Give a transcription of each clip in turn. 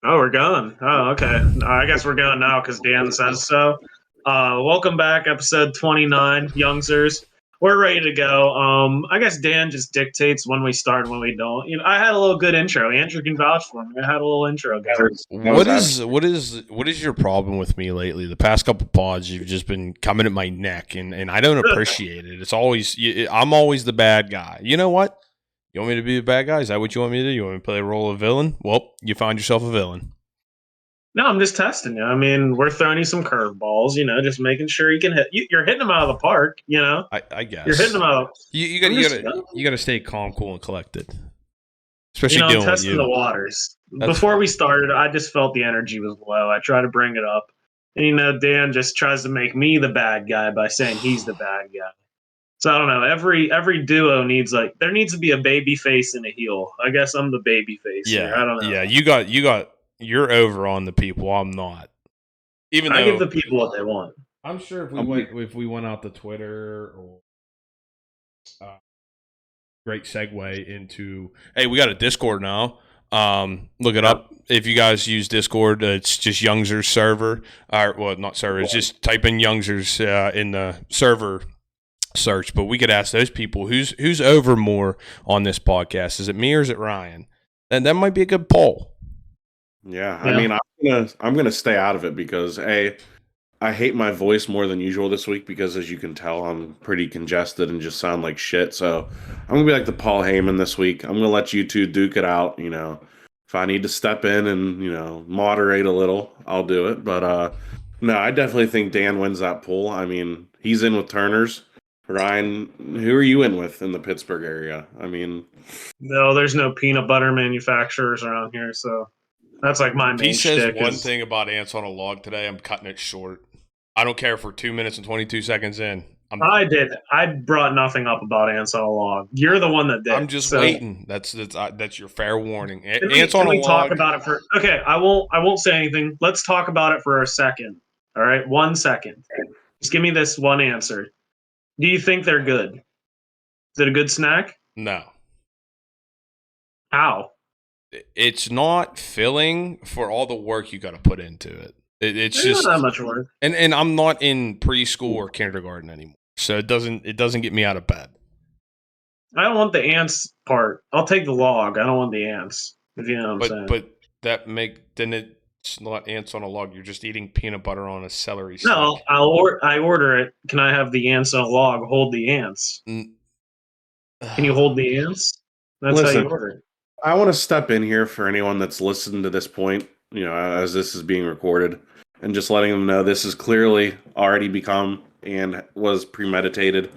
Oh, we're going. Oh, okay. I guess we're going now because Dan says so. Welcome back, episode 29, Youngzers. We're ready to go. I guess Dan just dictates when we start and when we don't. I had a little good intro. Andrew can vouch for me. I had a little intro going. What is your problem with me lately? The past couple pods, you've just been coming at my neck, and I don't appreciate it. It's always I'm always the bad guy. You know what? You want me to be the bad guy? Is that what you want me to do? You want me to play the role of villain? Well, you found yourself a villain. No, I'm just testing you. I mean, we're throwing you some curveballs, just making sure you can hit. You're hitting them out of the park, I You're hitting guess them out. you gotta stay calm, cool, and collected, especially I'm dealing with testing the you. waters. That's Before fine. we started, I just felt the energy was low. I try to bring it up. And Dan just tries to make me the bad guy by saying he's the bad guy. So I don't know. Every duo needs there needs to be a baby face and a heel. I guess I'm the baby face here. Yeah, I don't know. yeah. You're over on the people. I'm not. Even I give though the people what they want. I'm sure if we went out to Twitter or great segue into we got a Discord now. Look it up if you guys use Discord. It's just Youngzers server, or well, not server. It's just type in Youngzers in the server search. But we could ask those people who's over more on this podcast. Is it me or is it Ryan? And that might be a good poll. Yeah, I mean, I'm gonna stay out of it because I hate my voice more than usual this week because, as you can tell, I'm pretty congested and just sound like shit. So I'm gonna be like the Paul Heyman this week. I'm gonna let you two duke it out. If I need to step in and moderate a little, I'll do it. But no, I definitely think Dan wins that poll. I mean, he's in with Turner's. Ryan, who are you in with in the Pittsburgh area? I mean, No, there's no peanut butter manufacturers around here, so that's like my If main he says shtick. one thing about ants on a log today, I'm cutting it short. I don't care for 2 minutes and 22 seconds in. I did. I brought nothing up about ants on a log. You're the one that did. I'm just waiting. That's your fair warning. Ants on can a we talk log. about it for? Okay, I won't say anything. Let's talk about it for a second. All right, 1 second. Just give me this one answer. Do you think they're good? Is it a good snack? No, How? it's not filling for all the work you got to put into it. It's There's just not that much work. and I'm not in preschool or kindergarten anymore, so it doesn't get me out of bed. I don't want the ants part. I'll take the log. I don't want the ants. If you know what I'm saying. But then it's not ants on a log. You're just eating peanut butter on a celery stick. No, I order it. Can I have the ants on a log? Hold the ants. Can you hold the ants? That's how you order it. I want to step in here for anyone that's listened to this point, as this is being recorded, and just letting them know this is clearly already become and was premeditated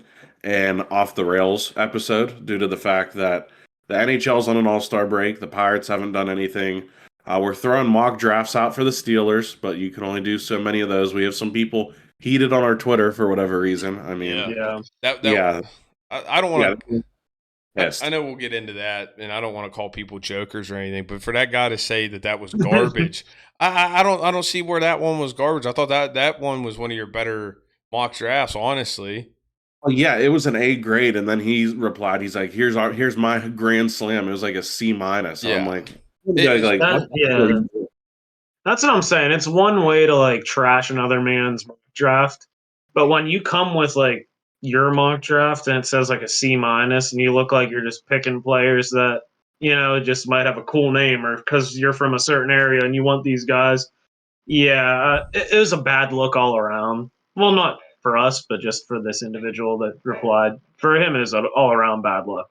and off the rails episode due to the fact that the NHL's on an all-star break. The Pirates haven't done anything. We're throwing mock drafts out for the Steelers, but you can only do so many of those. We have some people heated on our Twitter for whatever reason. I mean, yeah. I don't want to. Yes. I know we'll get into that, and I don't want to call people jokers or anything, but for that guy to say that was garbage, I don't see where that one was garbage. I thought that one was one of your better mock drafts, honestly. Well, yeah, it was an A grade, and then he replied, he's like, "Here's my grand slam." It was like a C minus. So Yeah. I'm like, That's what I'm saying. It's one way to trash another man's mock draft, but when you come with your mock draft and it says a C minus, and you look like you're just picking players that just might have a cool name, or because you're from a certain area and you want these guys. Yeah, it was a bad look all around. Well, not for us, but just for this individual that replied. For him, it is an all around bad look.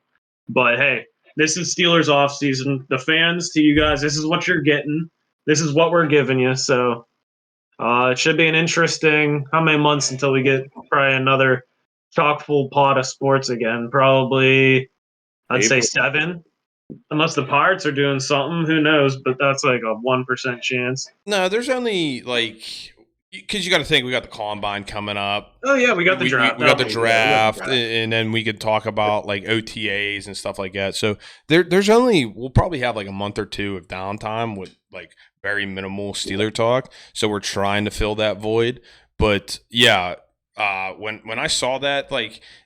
But hey, this is Steelers off season. The fans, to you guys, this is what you're getting. This is what we're giving you. So it should be an interesting how many months until we get probably another chock full pot of sports again. Probably, I'd say 7. Unless the Pirates are doing something, who knows? But that's like a 1% chance. No, there's only because you got to think we got the combine coming up. Oh yeah, we got the draft. We got the draft, and then we could talk about OTAs and stuff like that. So we'll probably have a month or two of downtime with very minimal Steeler talk. So we're trying to fill that void. But yeah, when I saw that,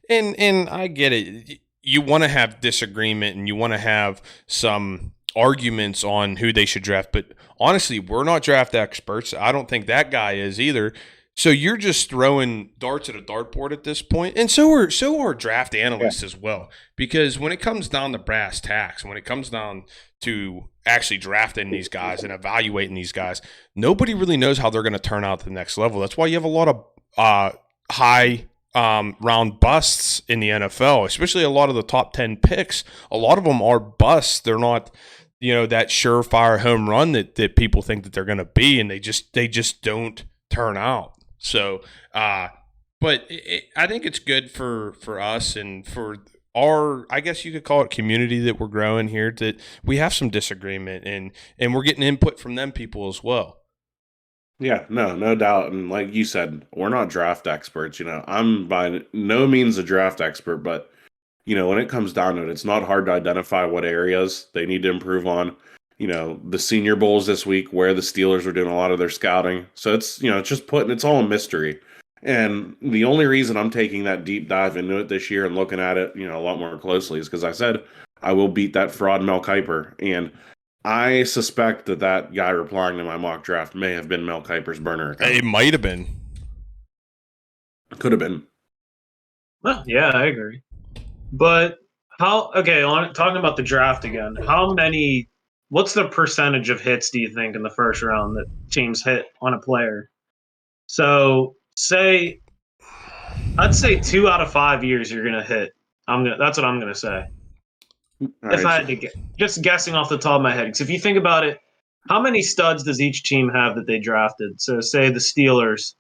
and I get it. You want to have disagreement and you want to have some arguments on who they should draft. But honestly, we're not draft experts. I don't think that guy is either. So you're just throwing darts at a dartboard at this point, and so are draft analysts as well. Because when it comes down to brass tacks, when it comes down to actually drafting these guys and evaluating these guys, nobody really knows how they're going to turn out to the next level. That's why you have a lot of high round busts in the NFL, especially a lot of the top 10 picks. A lot of them are busts. They're not, that surefire home run that people think that they're going to be, and they just don't turn out. So, but I think it's good for us and for our, I guess you could call it community that we're growing here, that we have some disagreement and we're getting input from them people as well. Yeah, no doubt. And like you said, we're not draft experts. I'm by no means a draft expert, but when it comes down to it, it's not hard to identify what areas they need to improve on. The Senior Bowls this week, where the Steelers are doing a lot of their scouting. So it's it's all a mystery. And the only reason I'm taking that deep dive into it this year and looking at it, a lot more closely is because I said I will beat that fraud Mel Kiper. And I suspect that guy replying to my mock draft may have been Mel Kiper's burner account. It might have been. Could have been. Well, yeah, I agree. But talking about the draft again, what's the percentage of hits do you think in the first round that teams hit on a player? So I'd say 2 out of 5 years you're going to hit. That's what I'm going to say. If I had to get, just guessing off the top of my head, because if you think about it, how many studs does each team have that they drafted? So say the Steelers,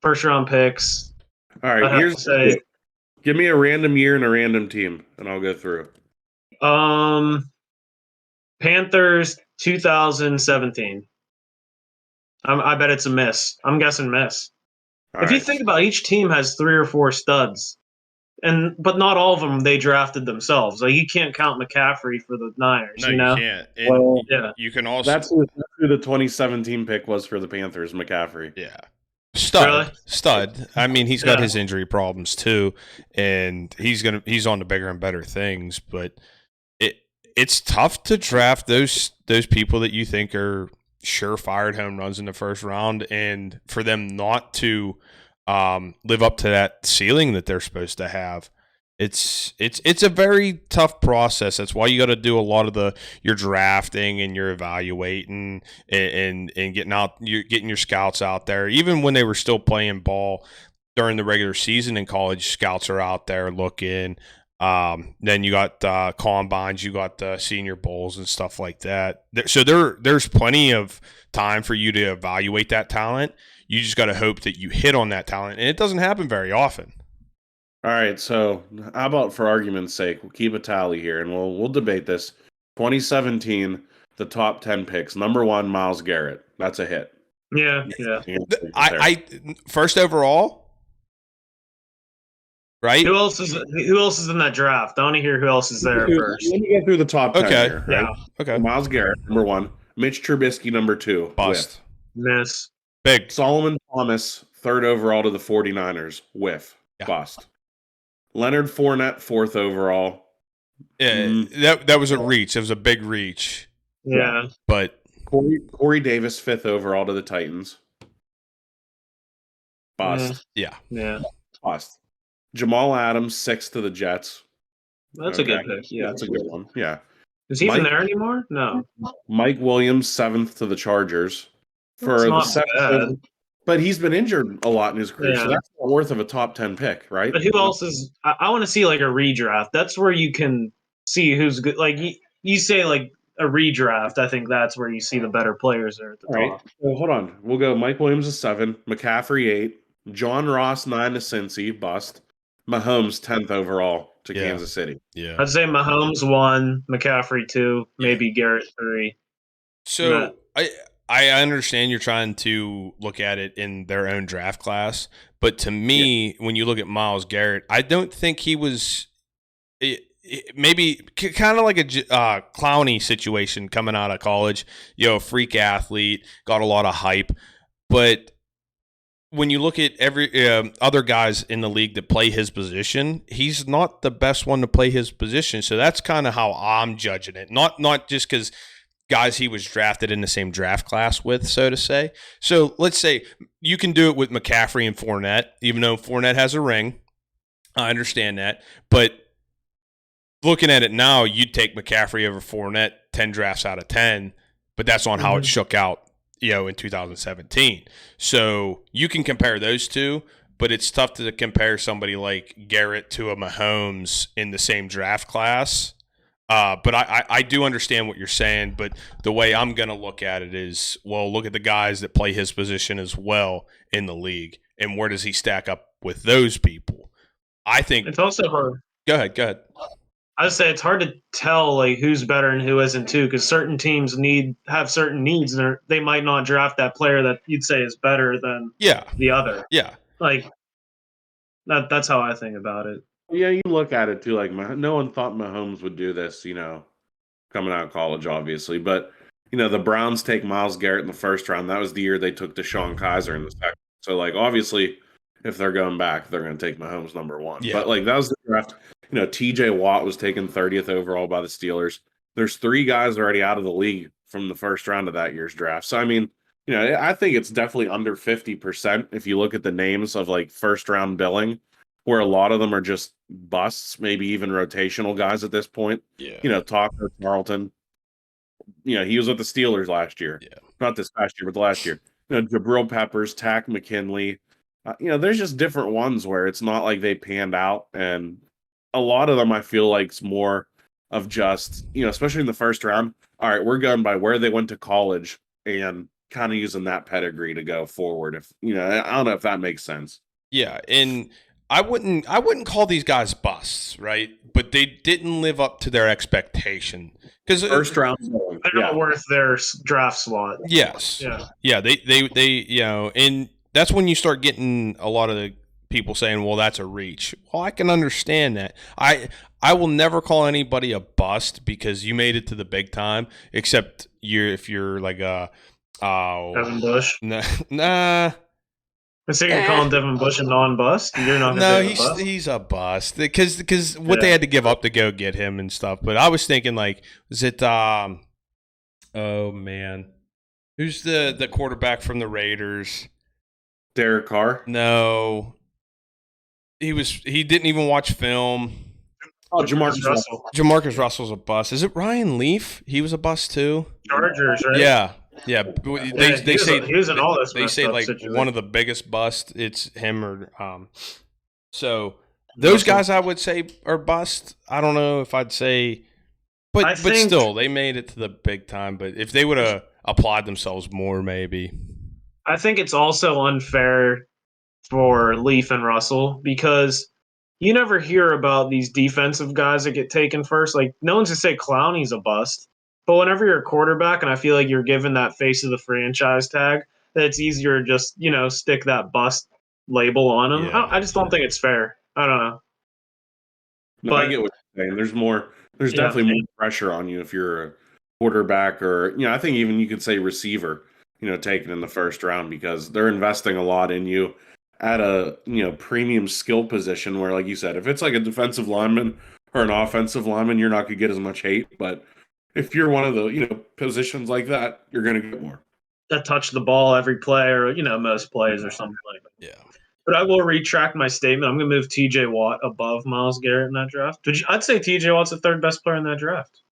first round picks. All right, give me a random year and a random team, and I'll go through. Panthers 2017. I bet it's a miss. I'm guessing miss. If you think about it, each team has 3 or 4 studs. But not all of them they drafted themselves. Like, you can't count McCaffrey for the Niners. No, you can't. Yeah. You can also. That's who the 2017 pick was for the Panthers, McCaffrey. Yeah. Stud. Really? Stud. I mean, he's got his injury problems too, and he's on to bigger and better things. But it's tough to draft those people that you think are surefire home runs in the first round, and for them not to live up to that ceiling that they're supposed to have. It's a very tough process. That's why you got to do a lot of your drafting and your evaluating and getting your scouts out there. Even when they were still playing ball during the regular season in college, scouts are out there looking. Then you got combines, you got the Senior Bowls and stuff like that. So there's plenty of time for you to evaluate that talent. You just got to hope that you hit on that talent, and it doesn't happen very often. All right, so how about, for argument's sake, we'll keep a tally here, and we'll debate this. 2017, the top 10 picks. Number 1, Myles Garrett. That's a hit. Yeah. I first overall, right? Who else is in that draft? I want to hear who else is there first. Let me get through the top 10 here. Right? Yeah. Okay. Myles Garrett, number 1. Mitch Trubisky, number 2. Bust. Miss. Big. Solomon Thomas, 3rd overall to the 49ers. Whiff. Yeah. Bust. Leonard Fournette, 4th overall. Yeah, that was a reach. It was a big reach. Yeah. But Corey Davis, 5th overall to the Titans. Bust. Yeah. Bust. Jamal Adams, 6th to the Jets. That's a good pick. Yeah. That's a good one. Yeah. Is he even there anymore? No. Mike Williams, 7th to the Chargers. For the second, but he's been injured a lot in his career, so that's not worth of a top 10 pick, right? But who else is? I want to see like a redraft. That's where you can see who's good. Like you say, like a redraft. I think that's where you see the better players there at the top. Right. So hold on, we'll go. Mike Williams is 7, McCaffrey 8, John Ross 9 to Cincy, bust. Mahomes 10th overall to Kansas City. Yeah, I'd say Mahomes 1, McCaffrey 2, maybe Garrett 3. So I understand you're trying to look at it in their own draft class, but to me, when you look at Myles Garrett, I don't think he was maybe kind of like a Clowney situation coming out of college. Freak athlete, got a lot of hype, but when you look at every other guys in the league that play his position, he's not the best one to play his position. So that's kind of how I'm judging it. Not just because guys he was drafted in the same draft class with, so to say. So let's say you can do it with McCaffrey and Fournette, even though Fournette has a ring. I understand that. But looking at it now, you'd take McCaffrey over Fournette 10 drafts out of 10, but that's on how it shook out, in 2017. So you can compare those two, but it's tough to compare somebody like Garrett to a Mahomes in the same draft class. But I do understand what you're saying, but the way I'm going to look at it is, well, look at the guys that play his position as well in the league, and where does he stack up with those people? I think it's also hard. Go ahead. I would say it's hard to tell like who's better and who isn't too, because certain teams have certain needs, and they might not draft that player that you'd say is better than the other. Yeah, like that's how I think about it. Yeah, you look at it too. Like no one thought Mahomes would do this, coming out of college, obviously. But the Browns take Myles Garrett in the first round. That was the year they took Deshaun Kaiser in the second. So, like, obviously, if they're going back, they're going to take Mahomes number one. Yeah. But like that was the draft. T.J. Watt was taken 30th overall by the Steelers. There's 3 guys already out of the league from the first round of that year's draft. So, I mean, I think it's definitely under 50% if you look at the names of like first round billing, where a lot of them are just busts, maybe even rotational guys at this point. Yeah. Tucker Carlton. He was with the Steelers last year. Yeah. Not this past year, but the last year. Jabril Peppers, Tack McKinley. There's just different ones where it's not like they panned out. And a lot of them I feel like it's more of just, especially in the first round. All right, we're going by where they went to college and kind of using that pedigree to go forward. If I don't know if that makes sense. Yeah, and I wouldn't call these guys busts, right? But they didn't live up to their expectation because first round, they're not worth their draft slot. Yes, yeah. They and that's when you start getting a lot of the people saying, "Well, that's a reach." Well, I can understand that. I will never call anybody a bust because you made it to the big time, except if you're like a Devin Bush. Nah. I think you're calling Devin Bush a non-bust. You're not. No, he's a bust because what they had to give up to go get him and stuff. But I was thinking like, was it? Oh man, who's the quarterback from the Raiders? Derek Carr? No, he didn't even watch film. Oh, Jamarcus Russell. Jamarcus Russell's a bust. Is it Ryan Leaf? He was a bust too. Chargers, right? Yeah. They say he was in all this. They say like situation. One of the biggest busts. It's him or So those guys I would say are bust. I don't know if I'd say, but still they made it to the big time. But if they would have applied themselves more, maybe. I think it's also unfair for Leaf and Russell because you never hear about these defensive guys that get taken first. Like no one's gonna say Clowney's a bust. But whenever you're a quarterback, and I feel like you're given that face of the franchise tag, that it's easier to just, stick that bust label on them. Yeah. I just don't think it's fair. I don't know. No, I get what you're saying. There's definitely more pressure on you if you're a quarterback or, I think even you could say receiver, taken in the first round because they're investing a lot in you at a, premium skill position where, like you said, if it's like a defensive lineman or an offensive lineman, you're not going to get as much hate, but if you're one of the, positions like that, you're going to get more. That touch the ball every play or, most plays or something like that. Yeah. But I will retract my statement. I'm going to move T.J. Watt above Myles Garrett in that draft. I'd say T.J. Watt's the third best player in that draft.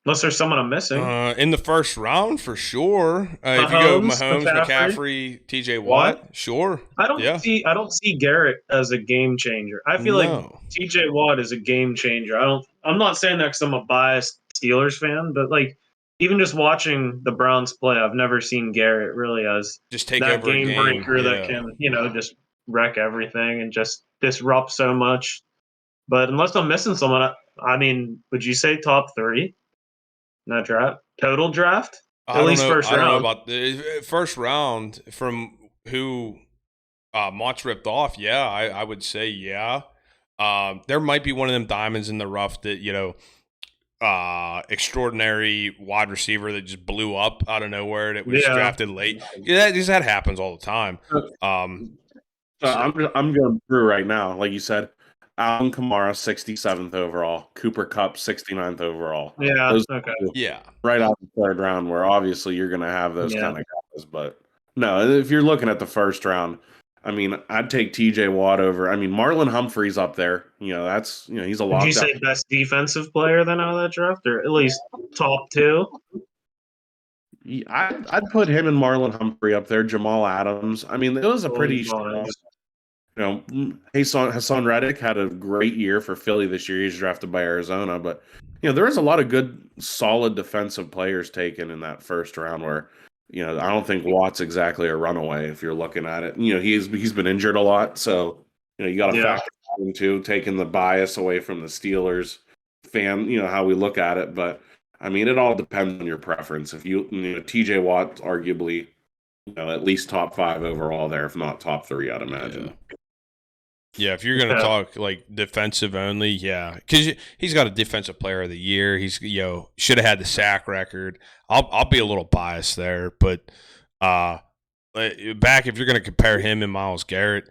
Unless there's someone I'm missing. In the first round, for sure. If you go Mahomes, McCaffrey, T.J. Watt, sure. I don't see Garrett as a game changer. I feel like T.J. Watt is a game changer. I'm not saying that because I'm a biased Steelers fan, but like even just watching the Browns play, I've never seen Garrett really as just take that over game breaker that can, just wreck everything and just disrupt so much. But unless I'm missing someone, I mean, would you say top 3 in that draft? Total draft? At least first round. I don't know about the first round from who Mott's ripped off. Yeah, I would say yeah. There might be one of them diamonds in the rough that, extraordinary wide receiver that just blew up out of nowhere that was Yeah. drafted late. Yeah, that happens all the time. So I'm going through right now, like you said, Alvin Kamara 67th overall, Cooper Cup 69th overall. Yeah. Those Okay. Yeah. right out the third round, where obviously you're going to have those Yeah. kind of guys. But no, if you're looking at the first round, I mean, I'd take T.J. Watt over. I mean, Marlon Humphrey's up there. That's he's a Would you lockdown. say best defensive player then out of that draft, or at least top two? I'd put him and Marlon Humphrey up there. Jamal Adams. I mean, it was a pretty strong. Hassan Reddick had a great year for Philly this year. He's drafted by Arizona, but there was a lot of good, solid defensive players taken in that first round. Where I don't think Watt's exactly a runaway if you're looking at it. He's been injured a lot, so you got to factor that into taking the bias away from the Steelers fan. How we look at it, but I mean, it all depends on your preference. If T.J. Watt, arguably, at least top 5 overall there, if not top 3, I'd imagine. Yeah, if you're gonna talk like defensive only, yeah, because he's got a defensive player of the year. He's should have had the sack record. I'll be a little biased there, but back if you're gonna compare him and Myles Garrett,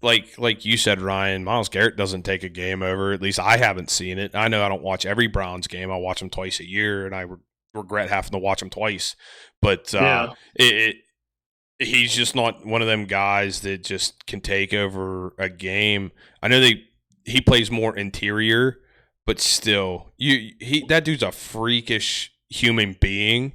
like you said, Ryan, Myles Garrett doesn't take a game over. At least I haven't seen it. I know I don't watch every Browns game. I watch them twice a year, and I regret having to watch them twice. But he's just not one of them guys that just can take over a game. I know he plays more interior, but still, that dude's a freakish human being.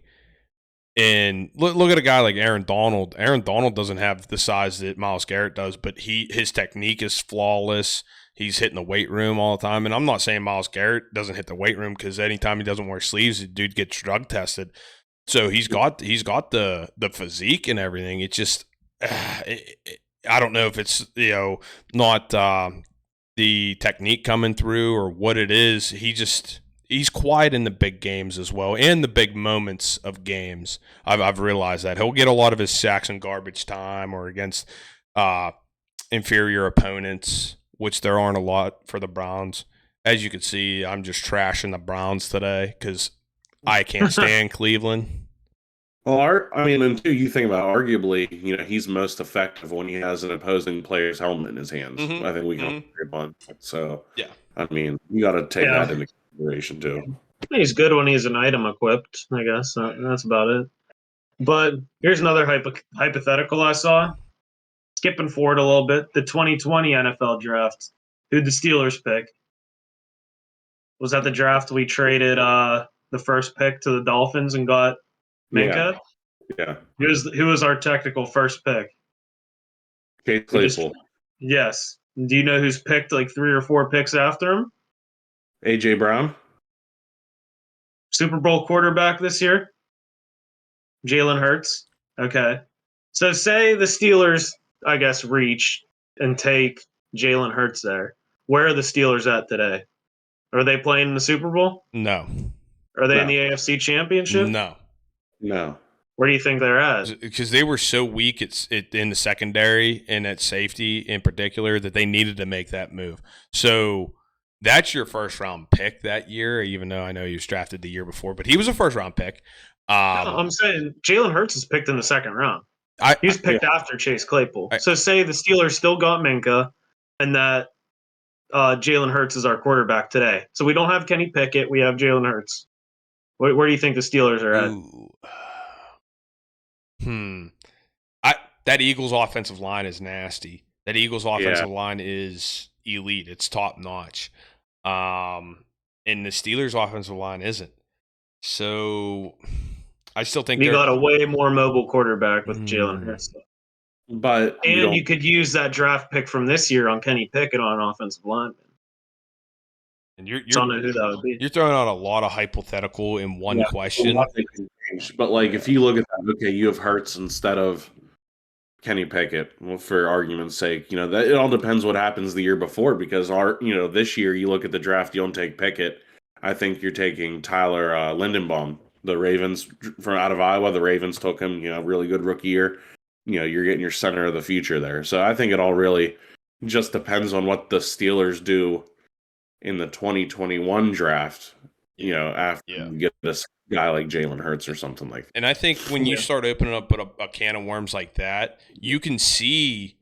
And look at a guy like Aaron Donald. Aaron Donald doesn't have the size that Myles Garrett does, but his technique is flawless. He's hitting the weight room all the time. And I'm not saying Myles Garrett doesn't hit the weight room, because anytime he doesn't wear sleeves, the dude gets drug tested. So he's got the physique and everything. It's just I don't know if it's not the technique coming through or what it is. He's quiet in the big games as well, and the big moments of games. I've realized that he'll get a lot of his sacks in garbage time or against inferior opponents, which there aren't a lot for the Browns. As you can see, I'm just trashing the Browns today because I can't stand Cleveland. Well, I mean, until you think about arguably, he's most effective when he has an opposing player's helmet in his hands. Mm-hmm. I think we can agree upon. So, yeah, I mean, you got to take that into consideration too. He's good when he's an item equipped, I guess. That's about it. But here's another hypothetical I saw. Skipping forward a little bit, the 2020 NFL draft. Who'd the Steelers pick? Was that the draft we traded the first pick to the Dolphins and got Minka? Yeah. Who was our technical first pick? Chase Claypool. Yes. Do you know who's picked like 3 or 4 picks after him? A.J. Brown. Super Bowl quarterback this year? Jalen Hurts. Okay. So say the Steelers, I guess, reach and take Jalen Hurts there. Where are the Steelers at today? Are they playing in the Super Bowl? No. Are they in the AFC Championship? No. Where do you think they're at? Because they were so weak in the secondary and at safety in particular that they needed to make that move. So that's your first round pick that year, even though I know he was drafted the year before, but he was a first round pick. I'm saying Jalen Hurts is picked in the second round. He was picked after Chase Claypool. So say the Steelers still got Minka and that Jalen Hurts is our quarterback today. So we don't have Kenny Pickett. We have Jalen Hurts. Where do you think the Steelers are at? That Eagles offensive line is nasty. That Eagles offensive line is elite. It's top notch. And the Steelers offensive line isn't. So I still think you got a way more mobile quarterback with Jalen Hurts. But you could use that draft pick from this year on Kenny Pickett on an offensive lineman. And you're don't know who that would be. You're throwing out a lot of hypothetical in one question. But like, if you look at that, okay, you have Hurts instead of Kenny Pickett. Well, for argument's sake, that it all depends what happens the year before. Because this year you look at the draft, you don't take Pickett. I think you're taking Tyler Lindenbaum, the Ravens from out of Iowa. The Ravens took him. Really good rookie year. You're getting your center of the future there. So I think it all really just depends on what the Steelers do in the 2021 draft. after you get this guy like Jalen Hurts or something like that. And I think when you start opening up a can of worms like that, you can see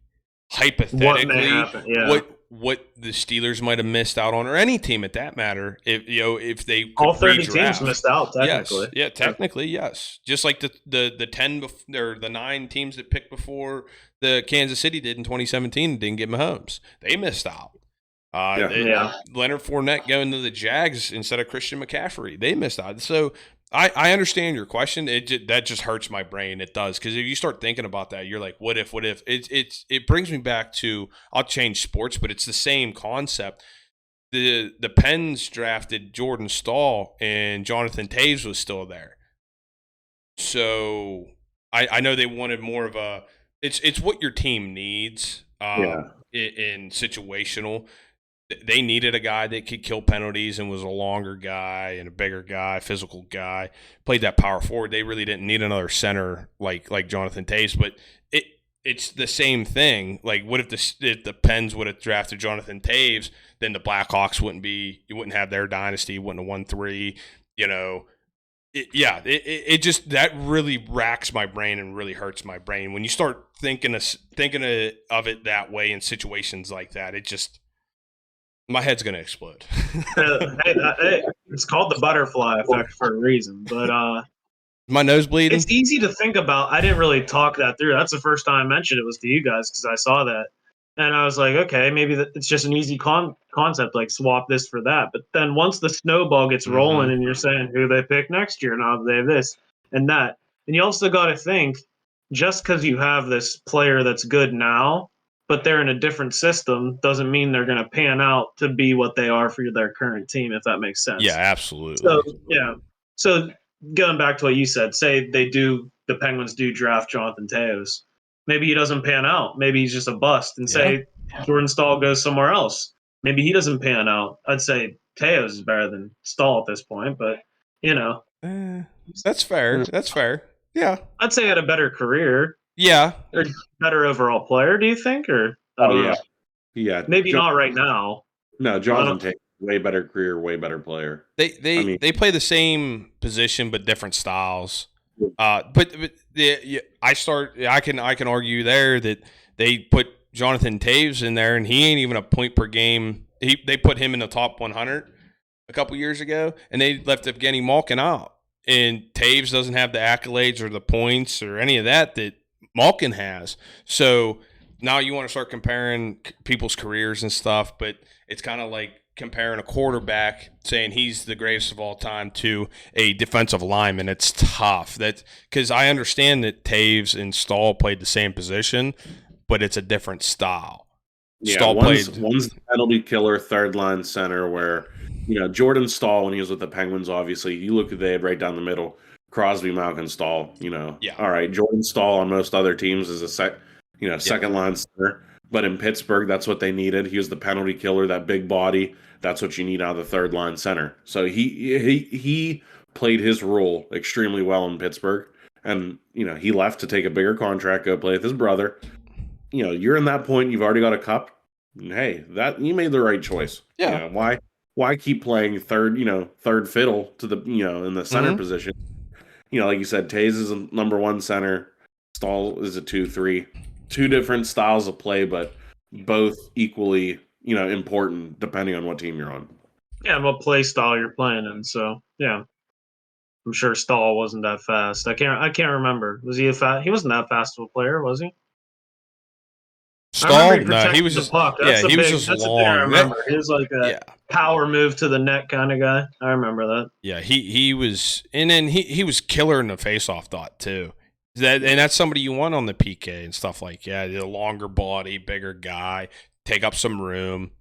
hypothetically what may happen. Yeah. what the Steelers might have missed out on, or any team at that matter, if they could All 30 redraft. teams missed out technically. Yes, technically, yes. Just like the 10 or the 9 teams that picked before the Kansas City did in 2017 and didn't get Mahomes. They missed out. Leonard Fournette going to the Jags instead of Christian McCaffrey. They missed out. So I understand your question. That just hurts my brain. It does, because if you start thinking about that, you're like, what if? It brings me back to, I'll change sports, but it's the same concept. The Pens drafted Jordan Stahl and Jonathan Taves was still there. So I know they wanted more of a. It's what your team needs. In situational. They needed a guy that could kill penalties and was a longer guy and a bigger guy, physical guy, played that power forward. They really didn't need another center like Jonathan Taves, but it's the same thing. Like, what if the Pens would have drafted Jonathan Taves, then the Blackhawks you wouldn't have their dynasty, wouldn't have won 3, It just, that really racks my brain and really hurts my brain when you start thinking of it that way in situations like that. It just, my head's gonna explode. It's called the butterfly effect for a reason, but my nose bleeding. It's easy to think about. I didn't really talk that through. That's the first time I mentioned it was to you guys because I saw that, and I was like, okay, maybe it's just an easy concept, like swap this for that. But then once the snowball gets rolling, and you're saying who they pick next year, now they have this and that, and you also got to think, just because you have this player that's good now, but they're in a different system, doesn't mean they're going to pan out to be what they are for their current team, if that makes sense. Yeah, absolutely. So, So going back to what you said, say the Penguins do draft Jonathan Taves. Maybe he doesn't pan out. Maybe he's just a bust. And say Jordan Stahl goes somewhere else. Maybe he doesn't pan out. I'd say Taves is better than Stahl at this point, but, That's fair. That's fair. Yeah. I'd say he had a better career. Yeah. Or better overall player, do you think? Or I don't know. Yeah. Maybe not right now. No, Jonathan Taves, way better career, way better player. They play the same position but different styles. I can argue there that they put Jonathan Taves in there and he ain't even a point per game. They put him in the top 100 a couple years ago, and they left Evgeny Malkin out. And Taves doesn't have the accolades or the points or any of that Malkin has. So now you want to start comparing people's careers and stuff, but it's kind of like comparing a quarterback, saying he's the greatest of all time, to a defensive lineman. It's tough. Because I understand that Taves and Stahl played the same position, but it's a different style. Yeah, Stahl one's the penalty killer, third line center, where Jordan Stahl, when he was with the Penguins, obviously you look at they had right down the middle, Crosby, Malkin, Stahl. All right, Jordan Stahl on most other teams is a second line center. But in Pittsburgh, that's what they needed. He was the penalty killer, that big body. That's what you need out of the third line center. So he played his role extremely well in Pittsburgh. And, he left to take a bigger contract, go play with his brother. You're in that point, you've already got a cup. Hey, that you made the right choice. Yeah. Why keep playing third fiddle to the, in the center position? Like you said, Taves is a number 1 center. Stahl is a 2-3. 2 different styles of play, but both equally, important depending on what team you're on. Yeah, and what play style you're playing in. So yeah, I'm sure Stahl wasn't that fast. I can't remember. Was he he wasn't that fast of a player, was he? Stahl? No, he was just puck. He was just long. I remember. He was like a power move to the net kind of guy. I remember that. Yeah, he was, and then he was killer in the faceoff dot too. And that's somebody you want on the PK and stuff like that. The longer body, bigger guy, take up some room.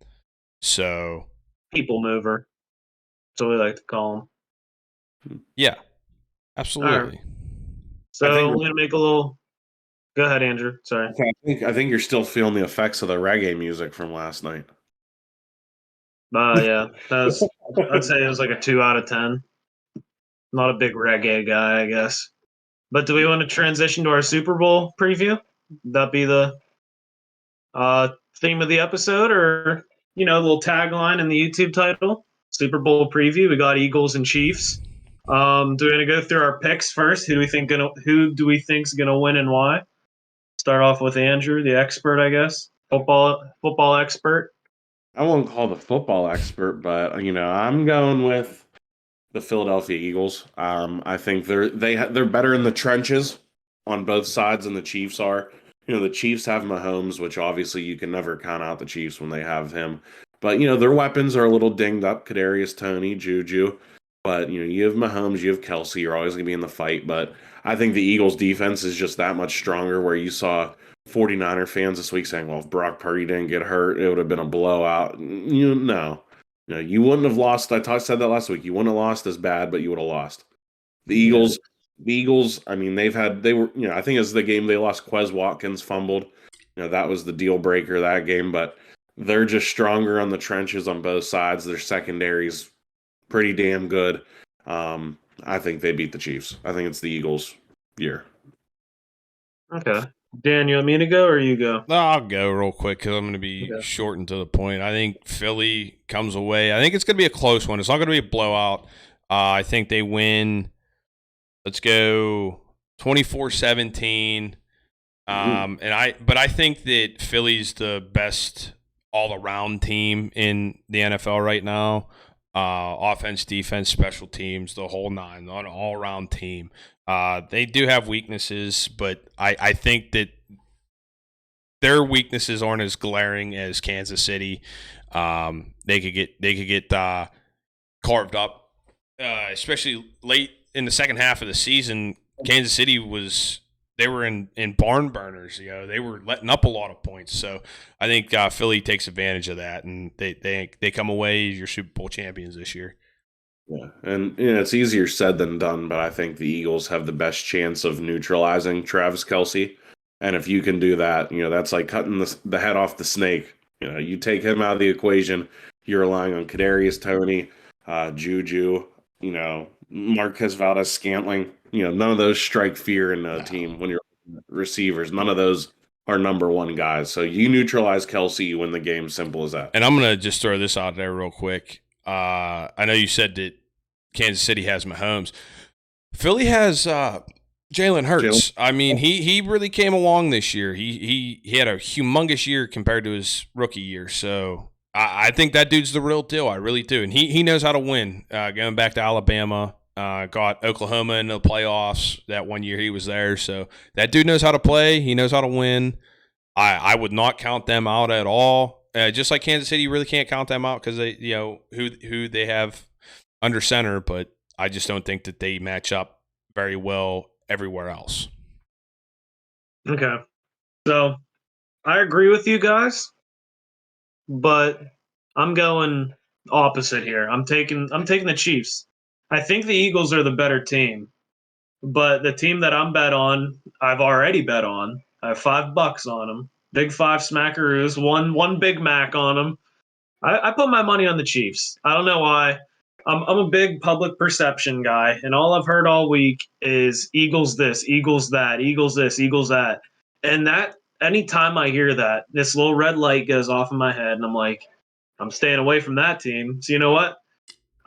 So people mover. That's what we like to call him. Yeah, absolutely. Right. So we're gonna make a little. Go ahead, Andrew. Sorry. I think you're still feeling the effects of the reggae music from last night. Yeah, I'd say it was like a 2 out of 10. Not a big reggae guy, I guess. But do we want to transition to our Super Bowl preview? Would that be the theme of the episode, or a little tagline in the YouTube title? Super Bowl preview. We got Eagles and Chiefs. Do we want to go through our picks first? Who do we think's gonna win and why? Start off with Andrew, the expert, I guess. Football expert. I won't call the football expert, but I'm going with the Philadelphia Eagles. I think they're better in the trenches on both sides than the Chiefs are. The Chiefs have Mahomes, which obviously you can never count out the Chiefs when they have him. But their weapons are a little dinged up. Kadarius Toney, Juju. But you have Mahomes, you have Kelsey. You're always going to be in the fight. But I think the Eagles' defense is just that much stronger. Where you saw 49er fans this week saying, "Well, if Brock Purdy didn't get hurt, it would have been a blowout." No, you wouldn't have lost. Said that last week. You wouldn't have lost as bad, but you would have lost. The Eagles. I mean, they were. I think as the game they lost, Quez Watkins fumbled. That was the deal breaker that game. But they're just stronger on the trenches on both sides. Their secondary's pretty damn good. I think they beat the Chiefs. I think it's the Eagles' year. Okay. Dan, you want me to go or you go? No, I'll go real quick because I'm going to be short and to the point. I think Philly comes away. I think it's going to be a close one. It's not going to be a blowout. I think they win. Let's go 24-17. But I think that Philly's the best all-around team in the NFL right now. Offense, defense, special teams, the whole nine, an all-around team. They do have weaknesses, but I think that their weaknesses aren't as glaring as Kansas City. They could get carved up, especially late in the second half of the season. Kansas City they were in barn burners. They were letting up a lot of points. So I think Philly takes advantage of that, and they come away your Super Bowl champions this year. Yeah, and it's easier said than done, but I think the Eagles have the best chance of neutralizing Travis Kelce. And if you can do that, that's like cutting the head off the snake. You take him out of the equation, you're relying on Kadarius Toney, Juju, Marquez Valdez-Scantling. None of those strike fear in the team when you're receivers. None of those are number one guys. So you neutralize Kelce, you win the game. Simple as that. And I'm going to just throw this out there real quick. I know you said that Kansas City has Mahomes. Philly has Jalen Hurts. I mean, he really came along this year. He had a humongous year compared to his rookie year. So I think that dude's the real deal. I really do. And he knows how to win. Going back to Alabama, got Oklahoma in the playoffs that one year he was there. So that dude knows how to play. He knows how to win. I would not count them out at all. Just like Kansas City, you really can't count them out because they, who they have under center. But I just don't think that they match up very well everywhere else. Okay, so I agree with you guys, but I'm going opposite here. I'm taking the Chiefs. I think the Eagles are the better team, but the team that I've already bet on. I have $5 on them. Big five smackaroos. One Big Mac on them. I put my money on the Chiefs. I don't know why. I'm a big public perception guy, and all I've heard all week is Eagles this, Eagles that, Eagles this, Eagles that. And that anytime I hear that, this little red light goes off in my head, and I'm like, I'm staying away from that team. So you know what?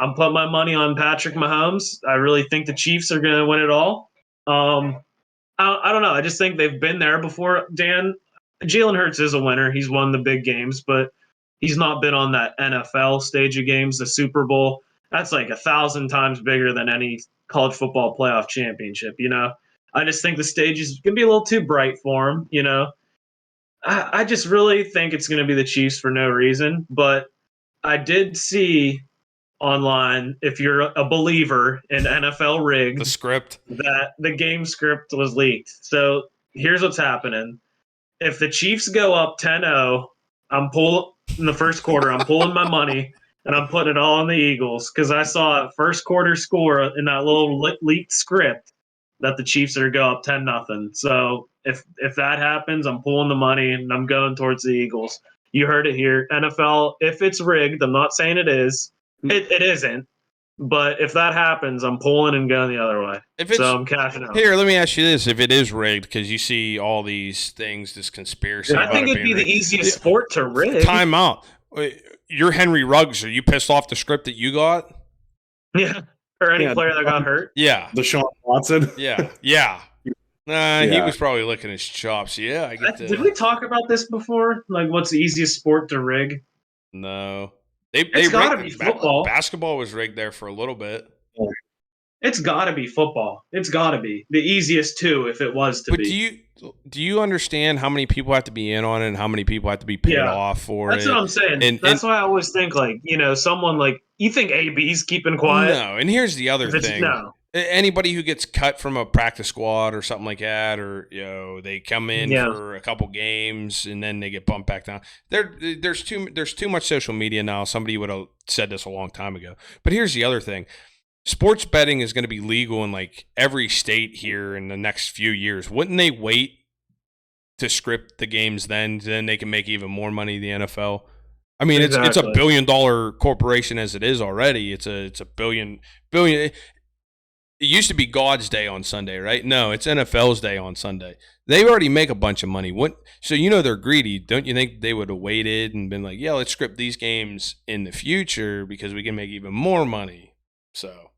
I'm putting my money on Patrick Mahomes. I really think the Chiefs are going to win it all. I don't know. I just think they've been there before, Dan. Jalen Hurts is a winner. He's won the big games, but he's not been on that NFL stage of games, the Super Bowl. That's like 1,000 times bigger than any college football playoff championship, I just think the stage is going to be a little too bright for him, I just really think it's going to be the Chiefs for no reason. But I did see online, if you're a believer in NFL rigged, The script. that the game script was leaked. So here's what's happening. If the Chiefs go up 10-0, in the first quarter, I'm pulling my money and I'm putting it all on the Eagles because I saw a first quarter score in that little leaked script that the Chiefs are go up 10-0. So if that happens, I'm pulling the money and I'm going towards the Eagles. You heard it here. NFL, if it's rigged, I'm not saying it is. It isn't. But if that happens, I'm pulling and going the other way. So I'm cashing out. Here, let me ask you this. If it is rigged, because you see all these things, this conspiracy. I think it'd be the easiest sport to rig. Time out. You're Henry Ruggs. Are you pissed off the script that you got? Yeah, or any player that got hurt. Yeah, Deshaun Watson. yeah. He was probably licking his chops. Yeah, I get Did we talk about this before? Like, what's the easiest sport to rig? No, It's got to be football. Basketball was rigged there for a little bit. It's got to be football. It's got to be the easiest too, if it was to be. But do you understand how many people have to be in on it and how many people have to be paid off for That's it? what I'm saying. And that's why I always think, like, someone like, you think AB's keeping quiet? No, and here's the other thing. No. Anybody who gets cut from a practice squad or something like that, or they come in for a couple games and then they get bumped back down. There's too much social media now. Somebody would have said this a long time ago. But here's the other thing. Sports betting is going to be legal in like every state here in the next few years. Wouldn't they wait to script the games then they can make even more money in the NFL? I mean, it's a $1 billion corporation as it is already. It's a billion. It used to be God's day on Sunday, right? No, it's NFL's day on Sunday. They already make a bunch of money. So they're greedy. Don't you think they would have waited and been like, yeah, let's script these games in the future because we can make even more money? So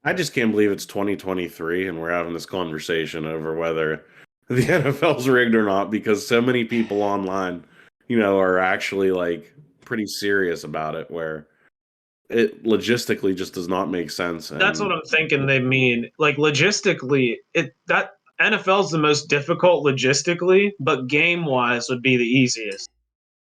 I just can't believe it's 2023 and we're having this conversation over whether the NFL's rigged or not, because so many people online, are actually like pretty serious about it, where it logistically just does not make sense. That's what I'm thinking they mean. Like, logistically, that NFL's the most difficult logistically, but game-wise would be the easiest.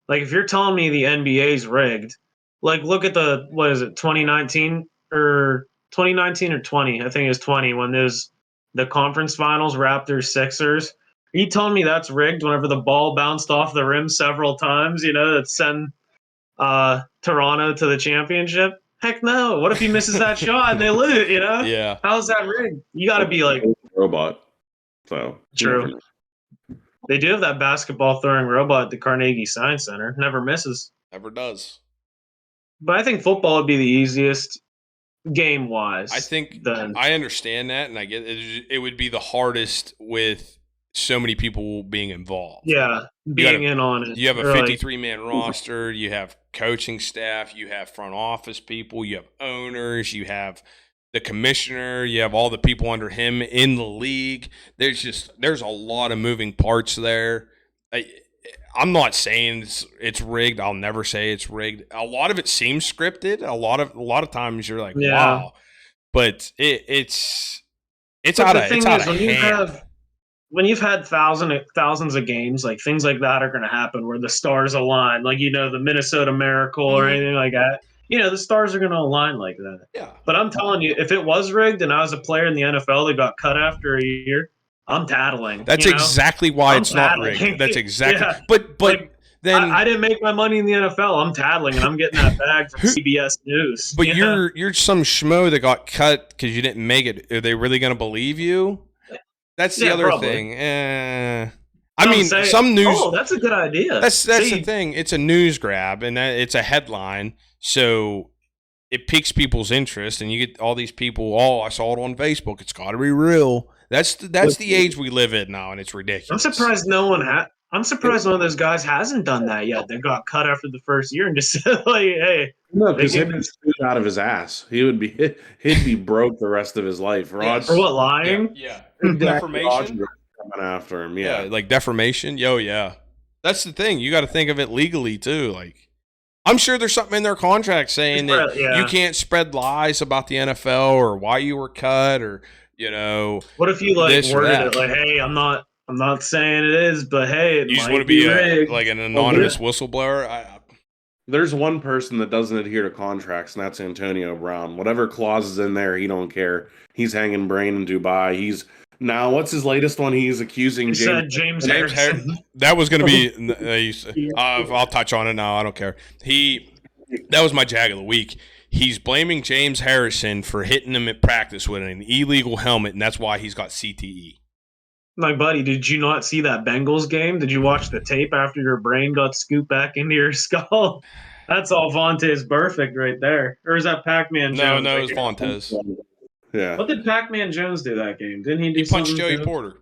Like, if you're telling me the NBA's rigged, like, look at 2019 or 20, I think it was 20, when there's the conference finals, Raptors, Sixers. Are you telling me that's rigged whenever the ball bounced off the rim several times, that send Toronto to the championship? Heck no. What if he misses that shot and they lose, Yeah. How's that rigged? You got to be like robot. So true. They do have that basketball throwing robot at the Carnegie Science Center. Never misses. Never does. But I think football would be the easiest game-wise. I think I understand that, and I get it. It would be the hardest with so many people being involved. Yeah, being in on it. You have a 53-man roster. You have coaching staff. You have front office people. You have owners. You have the commissioner. You have all the people under him in the league. There's a lot of moving parts there. I'm not saying it's rigged. I'll never say it's rigged. A lot of it seems scripted. A lot of times you're like, wow, but it's out of hand. When you've had thousands of games, like things like that are going to happen where the stars align, like the Minnesota Miracle or anything like that. The stars are going to align like that. Yeah. But I'm telling you, if it was rigged and I was a player in the NFL that got cut after a year, I'm tattling. That's exactly why it's not rigged. That's exactly. Yeah. But then I didn't make my money in the NFL. I'm tattling and I'm getting that bag from CBS News. But you're some schmo that got cut because you didn't make it. Are they really going to believe you? That's the other thing. I mean, some news. Oh, that's a good idea. That's the thing. It's a news grab and it's a headline, so it piques people's interest, and you get all these people. Oh, I saw it on Facebook. It's got to be real. That's the age we live in now, and it's ridiculous. I'm surprised I'm surprised one of those guys hasn't done that yet. They got cut after the first year and just said, like, hey. No, because he'd been spewed out of his ass. He'd be broke the rest of his life. For what, lying? Yeah. Defamation? Coming after him, yeah. Like defamation? Yeah. That's the thing. You got to think of it legally, too. Like, I'm sure there's something in their contract saying that you can't spread lies about the NFL or why you were cut or, What if you, worded it like, hey, I'm not saying it is, but hey, you just want to be like an anonymous whistleblower. There's one person that doesn't adhere to contracts, and that's Antonio Brown. Whatever clause is in there, he don't care. He's hanging brain in Dubai. Now, what's his latest one? He's accusing James Harrison. That was going to be. I'll touch on it now. I don't care. That was my jag of the week. He's blaming James Harrison for hitting him at practice with an illegal helmet, and that's why he's got CTE. My buddy, did you not see that Bengals game? Did you watch the tape after your brain got scooped back into your skull? That's all Vontaze perfect right there. Or is that Pac-Man Jones? No, it was Vontaze. Yeah. What did Pac-Man Jones do that game? Didn't he do something? He punched Joey Porter.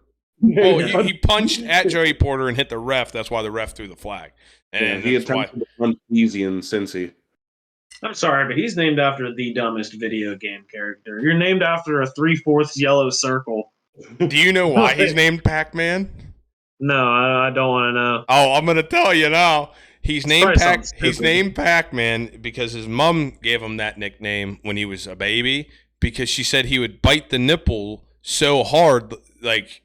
Well, he punched at Joey Porter and hit the ref. That's why the ref threw the flag. And he that's why. attempted to punch Easy in Cincy. I'm sorry, but he's named after the dumbest video game character. You're named after a 3/4 yellow circle. Do you know why he's named Pac-Man? No, I don't want to know. Oh, I'm gonna tell you now. He's named Probably something He's stupid. named Pac-Man because his mom gave him that nickname when he was a baby because she said he would bite the nipple so hard, like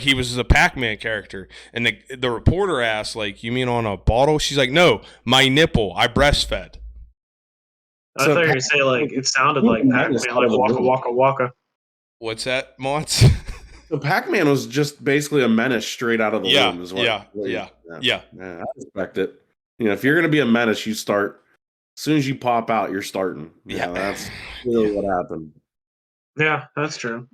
he was a Pac-Man character. And the reporter asked, like, you mean on a bottle? She's like, no, my nipple. I breastfed. I thought you were going to say, like, it sounded like Pac-Man, like waka, waka, waka. What's that, Montz? So Pac-Man was just basically a menace straight out of the womb. Yeah. I respect it. If you're going to be a menace, you start as soon as you pop out, you're starting. That's really what happened. Yeah, that's true.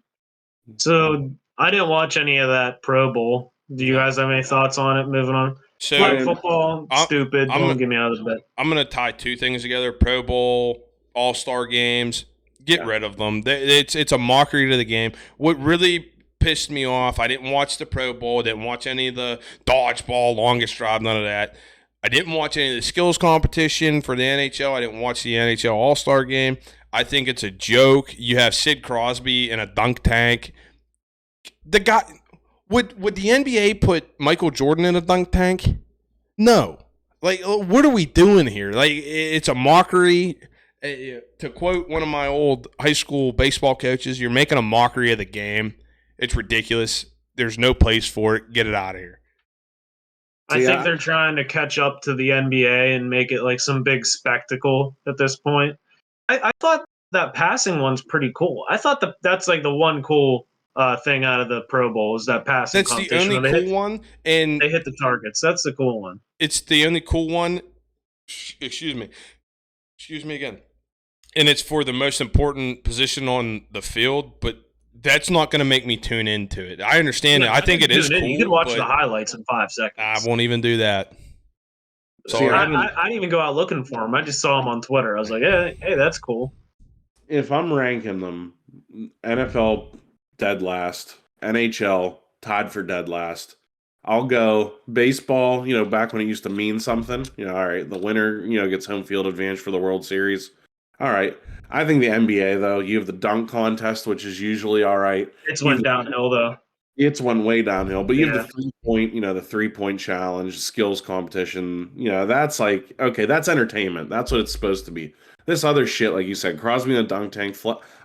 So I didn't watch any of that Pro Bowl. Do you guys have any thoughts on it? Moving on. So Flag football, stupid. Don't get me out of the bed. I'm going to tie two things together: Pro Bowl, All-Star games. Get rid of them. It's a mockery to the game. What really pissed me off, I didn't watch the Pro Bowl, didn't watch any of the dodgeball, longest drive, none of that. I didn't watch any of the skills competition for the NHL. I didn't watch the NHL All-Star game. I think it's a joke. You have Sid Crosby in a dunk tank. The guy would the NBA put Michael Jordan in a dunk tank? No. Like, what are we doing here? Like, it's a mockery. To quote one of my old high school baseball coaches, you're making a mockery of the game. It's ridiculous. There's no place for it. Get it out of here. I think they're trying to catch up to the NBA and make it like some big spectacle at this point. I thought that passing one's pretty cool. I thought that's like the one cool thing out of the Pro Bowl is that passing competition. That's the only cool one. And they hit the targets. That's the cool one. It's the only cool one. Excuse me again. And it's for the most important position on the field, but that's not going to make me tune into it. I understand it. I think it is cool. You can watch the highlights in 5 seconds. I won't even do that. Sorry. I didn't even go out looking for them. I just saw them on Twitter. I was like, hey, that's cool. If I'm ranking them, NFL dead last, NHL tied for dead last. I'll go baseball, back when it used to mean something. All right, the winner, gets home field advantage for the World Series. All right. I think the NBA, though, you have the dunk contest, which is usually all right. It's went downhill, though. It's went way downhill. But you have the 3-point, the 3-point challenge, skills competition. That's like, okay, that's entertainment. That's what it's supposed to be. This other shit, like you said, Crosby in a dunk tank.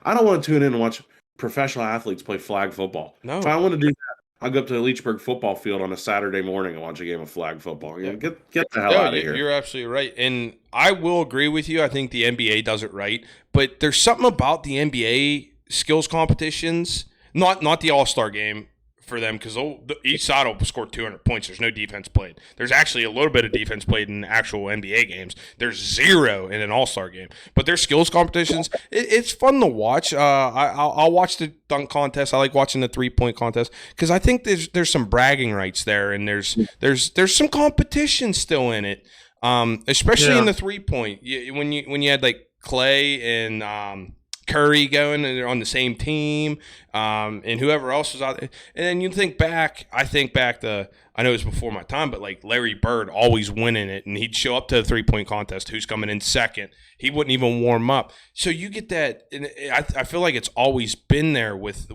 I don't want to tune in and watch professional athletes play flag football. No. If I want to do that, I'll go up to the Leechburg football field on a Saturday morning and watch a game of flag football. Get the hell out of here. You're absolutely right. And I will agree with you. I think the NBA does it right. But there's something about the NBA skills competitions, not the All-Star game for them, because each side will score 200 points. There's no defense played. There's actually a little bit of defense played in actual NBA games. There's zero in an All-Star game. But their skills competitions, it's fun to watch. I'll watch the dunk contest. I like watching the 3-point contest because I think there's some bragging rights there, and there's some competition still in it, especially in the 3-point. When you had like Clay and Curry going and they're on the same team, and whoever else was out there. And then you think back, I know it was before my time, but like Larry Bird always winning it, and he'd show up to the 3-point contest, who's coming in second. He wouldn't even warm up. So you get that, and I feel like it's always been there with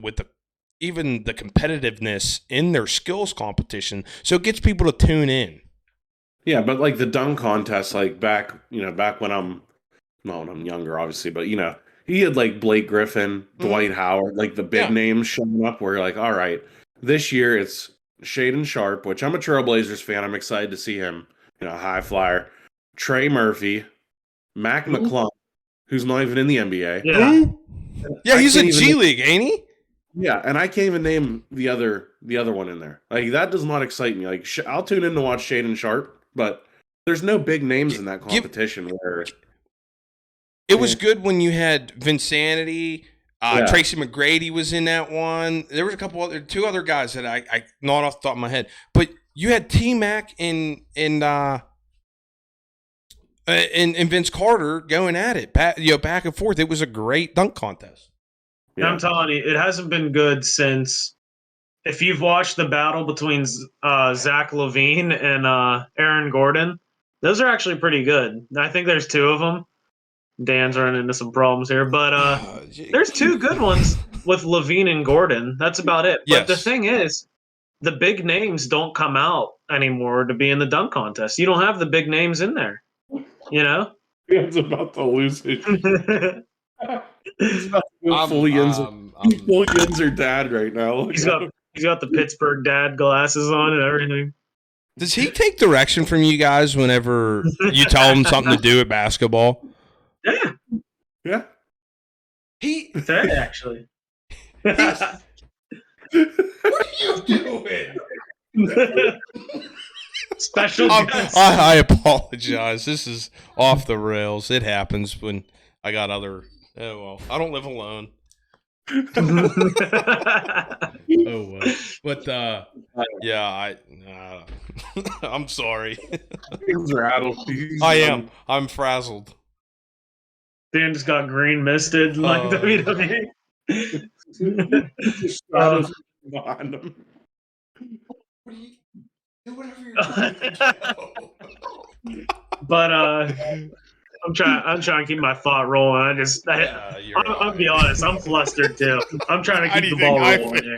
even the competitiveness in their skills competition. So it gets people to tune in. Yeah, but like the dunk contest, like back when I'm younger, obviously, but he had like Blake Griffin, Dwight Howard, like the big names showing up where you're like, all right, this year it's Shaden Sharp, which I'm a Trailblazers fan. I'm excited to see him, high flyer. Trey Murphy, Mac McClung, who's not even in the NBA. Yeah, he's in G League, ain't he? Yeah, and I can't even name the other one in there. Like, that does not excite me. Like, I'll tune in to watch Shaden Sharp, but there's no big names in that competition where... It was good when you had Vinsanity, Tracy McGrady was in that one. There was two other guys that I not off the top of my head, but you had T-Mac and Vince Carter going at it, back and forth. It was a great dunk contest. Yeah. I'm telling you, it hasn't been good since if you've watched the battle between Zach Levine and Aaron Gordon, those are actually pretty good. I think there's two of them. Dan's running into some problems here, but there's two good ones with Levine and Gordon. That's about it. Yes. But the thing is, the big names don't come out anymore to be in the dunk contest. You don't have the big names in there. You know? Dan's about to lose his shit. He's about to go full Youngzer dad right now. He's got the Pittsburgh dad glasses on and everything. Does he take direction from you guys whenever you tell him something to do at basketball? Yeah. Yeah. He did, actually. What are you doing? Special guest. I apologize. This is off the rails. It happens when I got other. Oh well, I don't live alone. Oh well, but yeah, I'm sorry. He's rattled. I am. I'm frazzled. Dan just got green misted like WWE. Shadows behind him. Do whatever you're doing. But I'm trying to keep my thought rolling. I'll be honest, I'm flustered too. I'm trying to keep the ball rolling here.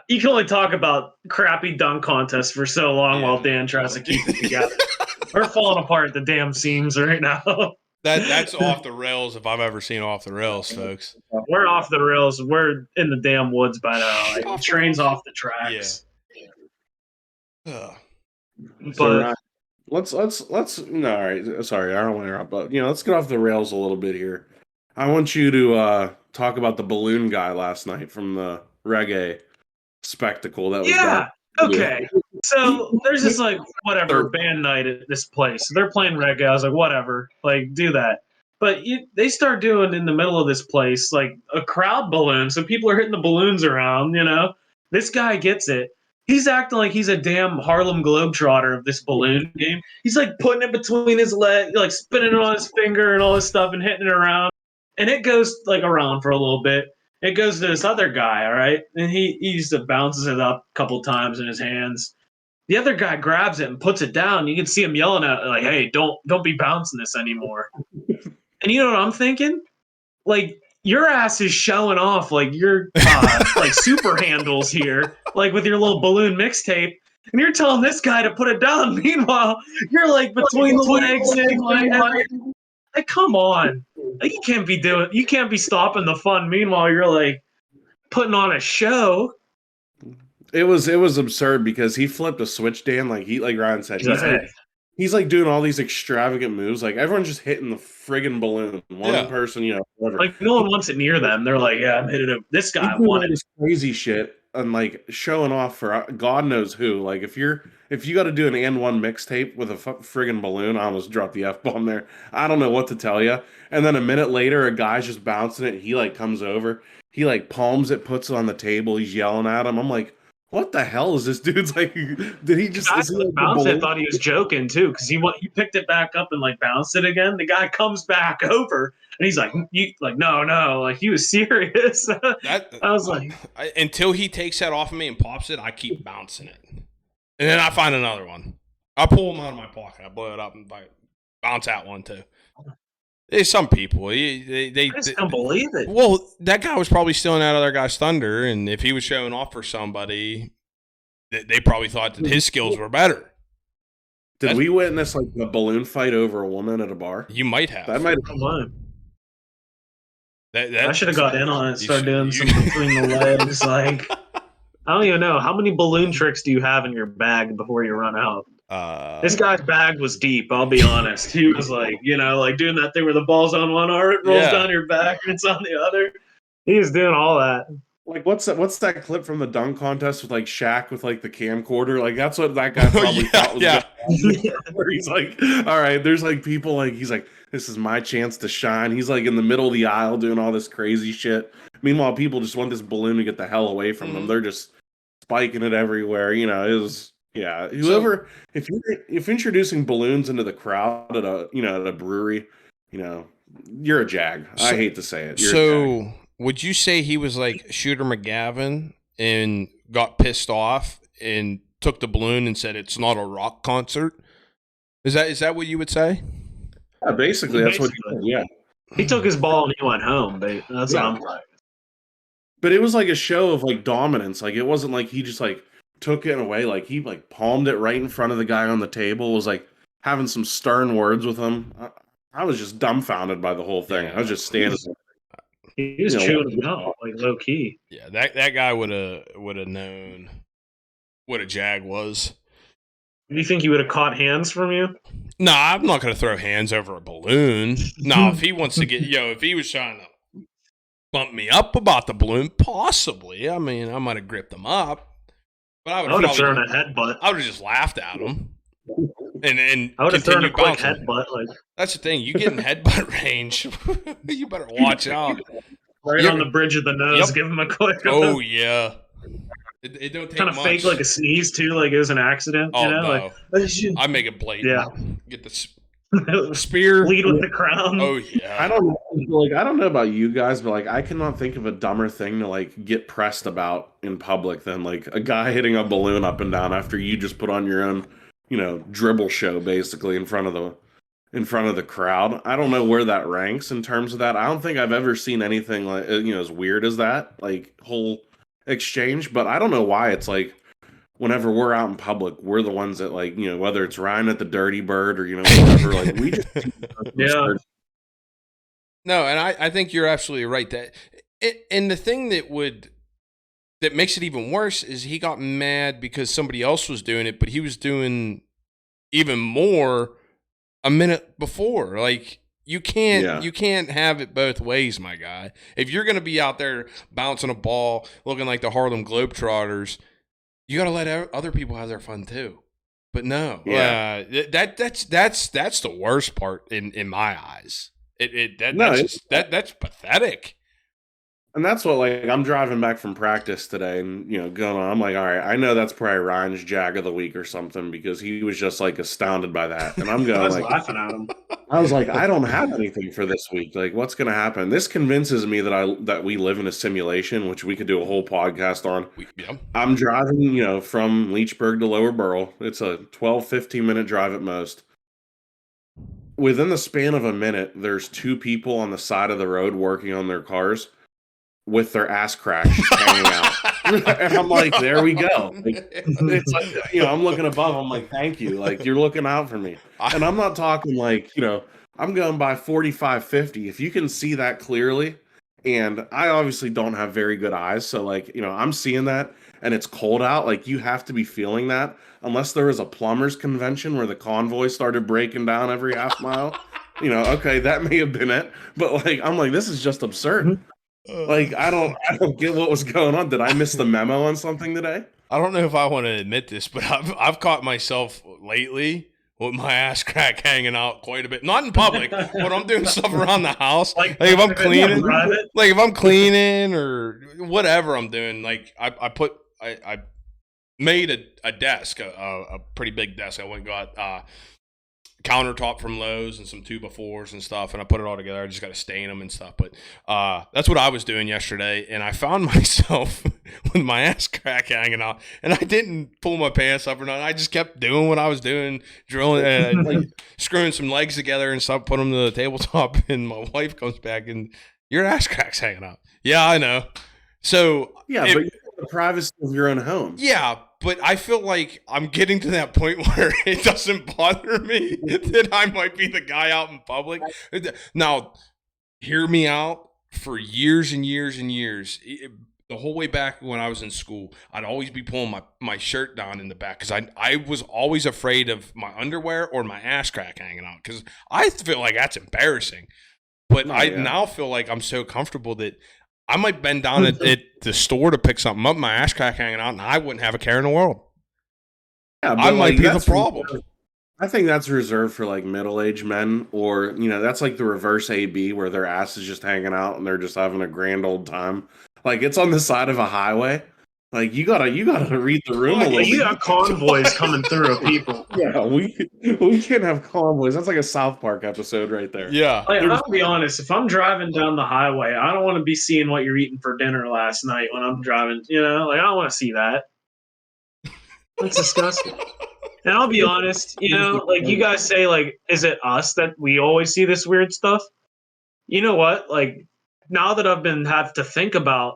You can only talk about crappy dunk contests for so long while Dan tries to keep it together. We're falling apart at the damn seams right now. That's off the rails if I've ever seen off the rails, folks. We're off the rails. We're in the damn woods by now. Like, the train's off the tracks. Yeah. But let's no, all right. Sorry, I don't want to interrupt, but let's get off the rails a little bit here. I want you to talk about the balloon guy last night from the reggae spectacle that was done. Okay. So there's this whatever band night at this place. So they're playing reggae. I was like, whatever, do that. But they start doing in the middle of this place like a crowd balloon. So people are hitting the balloons around. This guy gets it. He's acting like he's a damn Harlem Globetrotter of this balloon game. He's putting it between his legs, spinning it on his finger and all this stuff and hitting it around. And it goes around for a little bit. It goes to this other guy, all right? And he just bounces it up a couple times in his hands. The other guy grabs it and puts it down. You can see him yelling at it, hey, don't be bouncing this anymore. And you know what I'm thinking? Your ass is showing off your super handles here, with your little balloon mixtape, and you're telling this guy to put it down. Meanwhile, you're between the legs and come on. You can't be stopping the fun. Meanwhile, you're putting on a show. It was absurd because he flipped a switch, Dan. Like Ryan said, he's doing all these extravagant moves. Everyone's just hitting the friggin' balloon. One person, whatever. No one wants it near them. They're yeah, I'm hitting it. This guy wanted this crazy shit and showing off for God knows who. If you got to do an and one mixtape with a friggin' balloon, I almost dropped the F-bomb there. I don't know what to tell you. And then a minute later, a guy's just bouncing it. And he comes over. He palms it, puts it on the table. He's yelling at him. I'm like, what the hell is this dude's did he just bounce it? Thought he was joking too because he picked it back up and bounced it again. The guy comes back over and he's no, he was serious. I was until he takes that off of me and pops it, I keep bouncing it, and then I find another one. I pull them out of my pocket, I blow it up and bounce out one too. There's some people they just don't believe it. Well, that guy was probably stealing that other guy's thunder, and if he was showing off for somebody, they probably thought that his skills were better. Did we witness a balloon fight over a woman at a bar? You might have. That might have come on. I should have got in on it. Start doing some between the legs. I don't even know how many balloon tricks do you have in your bag before you run out. This guy's bag was deep. I'll be honest. He was doing that thing where the ball's on one arm, it rolls down your back, and it's on the other. He was doing all that. What's that clip from the dunk contest with Shaq with the camcorder? That's what that guy probably thought was where he's all right, there's people he's this is my chance to shine. He's in the middle of the aisle doing all this crazy shit. Meanwhile, people just want this balloon to get the hell away from them. They're just spiking it everywhere. It was whoever if you're introducing balloons into the crowd at a brewery, you're a jag. I hate to say it. You're would you say he was Shooter McGavin and got pissed off and took the balloon and said it's not a rock concert. Is that what you would say? Yeah, basically, that's what he did. Yeah. He took his ball and he went home. That's what I'm like. But it was like a show of like dominance. Like it wasn't like he just like took it away. Like he like palmed it right in front of the guy on the table. Was like having some stern words with him. I was just dumbfounded by the whole thing. I was just standing there. He was chewing him out, like low key. Yeah, that guy would have known what a jag was. Do you think he would have caught hands from you? No, I'm not going to throw hands over a balloon. No, if he wants to get, if he was trying to bump me up about the balloon, possibly. I mean, I might have gripped him up, but I would have thrown a headbutt. I would have just laughed at him, and I would have thrown a quick headbutt. Like that's the thing, you get in headbutt range, you better watch out. Right on the bridge of the nose, give him a quick. Oh yeah. It don't take kind of much. fake like a sneeze too, like it was an accident. Oh, you know? no. Like, I make it blatant. Yeah. Get the spear. Lead with the crown. Oh yeah. I don't know about you guys, but like I cannot think of a dumber thing to like get pressed about in public than like a guy hitting a balloon up and down after you just put on your own, dribble show basically in front of the crowd. I don't know where that ranks in terms of that. I don't think I've ever seen anything like as weird as that, like whole exchange. But I don't know why it's like whenever we're out in public, we're the ones that like whether it's Ryan at the Dirty Bird or whatever, like we just yeah. No, and I think you're absolutely right that and the thing that makes it even worse is he got mad because somebody else was doing it, but he was doing even more a minute before. Like you can't have it both ways, my guy. If you're going to be out there bouncing a ball looking like the Harlem Globetrotters, you got to let other people have their fun too. But no, that's the worst part in my eyes. That's pathetic. And that's what, like, I'm driving back from practice today and, going on. I'm like, all right, I know that's probably Ryan's Jag of the week or something because he was just, like, astounded by that. And I'm going, I was laughing at him. I was like, I don't have anything for this week. Like, what's going to happen? This convinces me that we live in a simulation, which we could do a whole podcast on. Yeah. I'm driving, from Leechburg to Lower Burl. It's a 12, 15-minute drive at most. Within the span of a minute, there's two people on the side of the road working on their cars with their ass cracks hanging out. And I'm like, there we go. Like, it's like, I'm looking above. I'm like, thank you. Like, you're looking out for me. And I'm not talking like, I'm going by 45, 50. If you can see that clearly, and I obviously don't have very good eyes. So like, I'm seeing that and it's cold out. Like you have to be feeling that unless there was a plumbers convention where the convoy started breaking down every half mile. Okay, that may have been it. But like, I'm like, this is just absurd. Like I don't get what was going on. Did I miss the memo on something today? I don't know if I want to admit this, but I've caught myself lately with my ass crack hanging out quite a bit. Not in public, but I'm doing stuff around the house. Like if I'm cleaning, or whatever I'm doing. Like I made a desk, a pretty big desk. I went and got countertop from Lowe's and some 2x4s and stuff, and I put it all together. I just got to stain them and stuff, but that's what I was doing yesterday, and I found myself with my ass crack hanging out, and I didn't pull my pants up or nothing. I just kept doing what I was doing, drilling and like screwing some legs together and stuff, put them to the tabletop, and my wife comes back and your ass crack's hanging out. Yeah, I know. So yeah, but you have the privacy of your own home. Yeah, but I feel like I'm getting to that point where it doesn't bother me that I might be the guy out in public. Now, hear me out. For years and years and years, the whole way back when I was in school, I'd always be pulling my shirt down in the back because I was always afraid of my underwear or my ass crack hanging out because I feel like that's embarrassing. But now feel like I'm so comfortable that I might bend down at the store to pick something up, my ass crack hanging out, and I wouldn't have a care in the world. Yeah, I might be the problem. I think that's reserved for like middle-aged men, or that's like the reverse AB where their ass is just hanging out and they're just having a grand old time. Like it's on the side of a highway. Like you gotta read the room a Yeah, little you bit. got convoys coming through of people. Yeah, we can't have convoys. That's like a South Park episode right there. Yeah. Like, There's I'll be honest, if I'm driving down the highway, I don't want to be seeing what you're eating for dinner last night when I'm driving. You know, like I don't want to see that. That's disgusting. And I'll be honest, you know, like you guys say, like, is it us that we always see this weird stuff? You know what? Like, now that I've been have to think about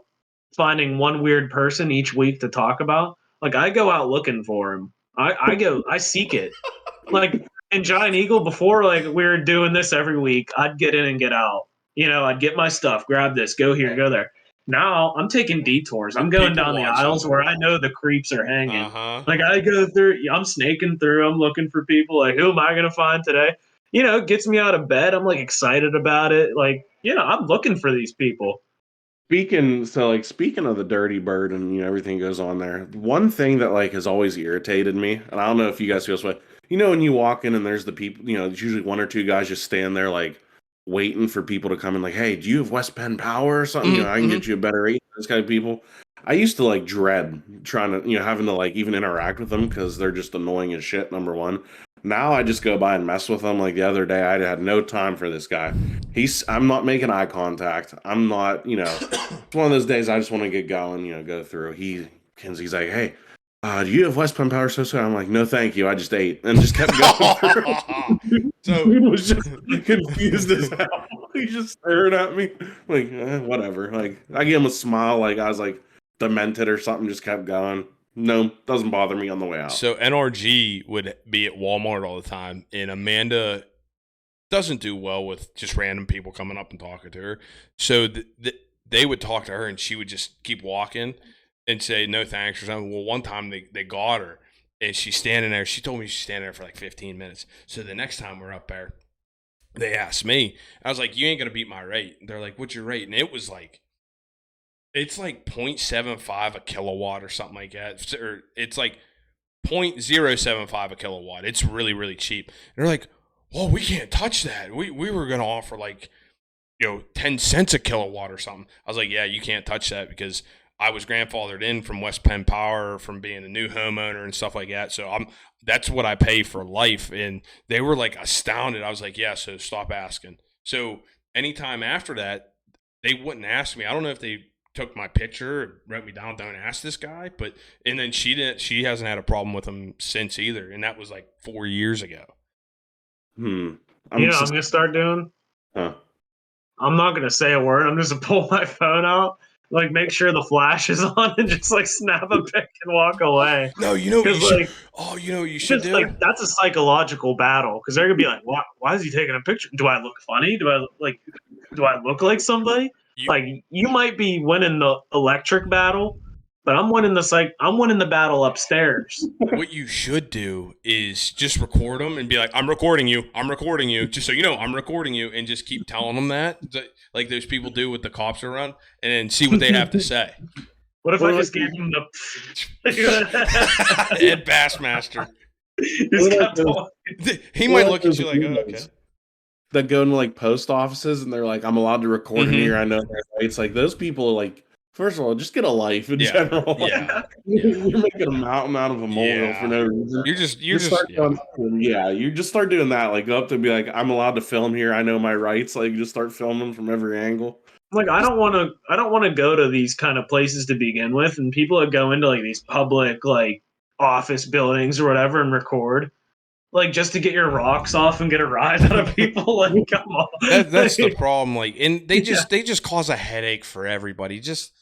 finding one weird person each week to talk about, like I go out looking for him. I seek it. Like in Giant Eagle before, like we were doing this every week. I'd get in and get out. You know, I'd get my stuff, grab this, go here, go there. Now I'm taking detours. I'm going People down the watching. aisles where I know the creeps are hanging. Uh-huh. Like I go through, I'm snaking through. I'm looking for people. Like who am I gonna find today? You know, it gets me out of bed. I'm like excited about it. Like you know, I'm looking for these people. speaking of the dirty bird and everything goes on there. One thing that like has always irritated me, and I don't know if you guys feel this way. When you walk in and there's the people, there's usually one or two guys just stand there like waiting for people to come in. Like, hey, do you have West Penn Power or something? I can get you a better rate. Those kind of people. I used to like dread trying to having to like even interact with them because they're just annoying as shit. Number one. Now I just go by and mess with them. Like the other day, I had no time for this guy. I'm not making eye contact. I'm not, it's one of those days I just want to get going, go through. Kenzie's like, hey, do you have West Penn Power so? I'm like, no, thank you. I just ate and just kept going through. So he was just confused as hell. He's just staring at me like, whatever. Like I gave him a smile, like I was like demented or something. Just kept going. No, doesn't bother me on the way out. So NRG would be at Walmart all the time, and Amanda doesn't do well with just random people coming up and talking to her. So they would talk to her, and she would just keep walking and say no thanks or something. Well, one time they got her, and she's standing there. She told me she's standing there for like 15 minutes. So the next time we're up there, they asked me. I was like, you ain't going to beat my rate. They're like, what's your rate? And it was like, it's like 0.75 a kilowatt or something like that. Or it's like 0.075 a kilowatt. It's really, really cheap. And they're like, well, we can't touch that. We were going to offer like, 10 cents a kilowatt or something. I was like, yeah, you can't touch that because I was grandfathered in from West Penn Power from being a new homeowner and stuff like that. So that's what I pay for life. And they were like astounded. I was like, yeah, so stop asking. So anytime after that, they wouldn't ask me. I don't know if they took my picture and wrote me down, don't ask this guy. And then she hasn't had a problem with him since either. And that was like 4 years ago. I'm gonna start doing? Huh. I'm not gonna say a word. I'm just gonna pull my phone out, like make sure the flash is on, and just like snap a pic and walk away. No, you know what you should. Like, you know what you should do. Like that's a psychological battle because they're gonna be like, why is he taking a picture? Do I look funny? Do I look like somebody? Like you might be winning the electric battle, but I'm winning the battle upstairs. What you should do is just record them and be like, I'm recording you, just so you know, I'm recording you, and just keep telling them that, like those people do with the cops around, and then see what they have to say. What if I just gave him the Ed Bassmaster? He might look at you like, oh, okay. That go into like post offices and they're like, I'm allowed to record in here. I know their rights. Like those people are like, first of all, just get a life in general. Yeah. You're making a mountain out of a molehill for no reason. You just you just start doing that. Like go up to be like, I'm allowed to film here. I know my rights. Like you just start filming from every angle. Like I don't want to go to these kind of places to begin with, and people that go into like these public like office buildings or whatever and record. Like just to get your rocks off and get a rise out of people, like come on. That's the problem. Like, and they just cause a headache for everybody. Just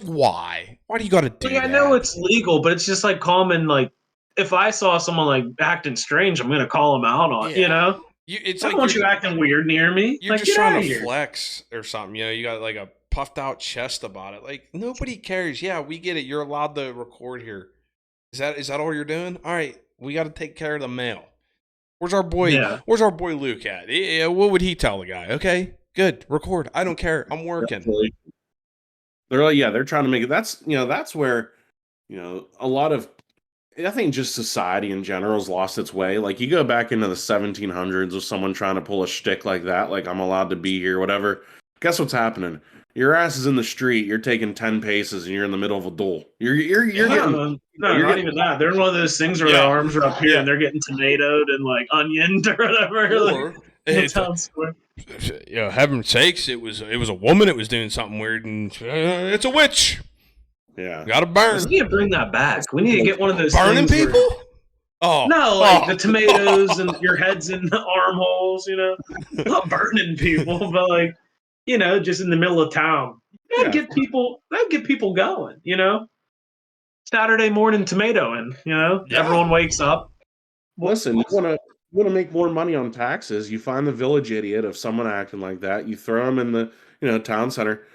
why? Why do you got to do that? I know it's legal, but it's just like common. Like, if I saw someone like acting strange, I'm gonna call them out on. You know, it's I don't want you acting weird near me. You're like, just trying to flex or something. You got like a puffed out chest about it. Like nobody cares. Yeah, we get it. You're allowed to record here. Is that all you're doing? All right. We got to take care of the mail. Where's our boy? Yeah. Where's our boy Luke at? What would he tell the guy? Okay, good. Record. I don't care. I'm working. They're like, they're trying to make it. That's where, a lot of, I think just society in general has lost its way. Like you go back into the 1700s with someone trying to pull a shtick like that, like I'm allowed to be here, whatever. Guess what's happening? Your ass is in the street. You're taking 10 paces, and you're in the middle of a duel. You're getting No, no, you're not getting even that. They're one of those things where their Yeah. arms are up here Yeah. and they're getting tomatoed and like onioned or whatever. Or In the it's town square. heaven's sakes, it was a woman that was doing something weird, and it's a witch. yeah. Got to We burn. need to bring that back. We need to get one of those Burning things people? where Oh. no, like the tomatoes and your head's in the armholes, Not burning people, but like, just in the middle of town. Yeah. That'd get people going, Saturday morning tomatoing, Yeah. Everyone wakes up. Listen, you want to make more money on taxes. You find the village idiot of someone acting like that. You throw them in the town center.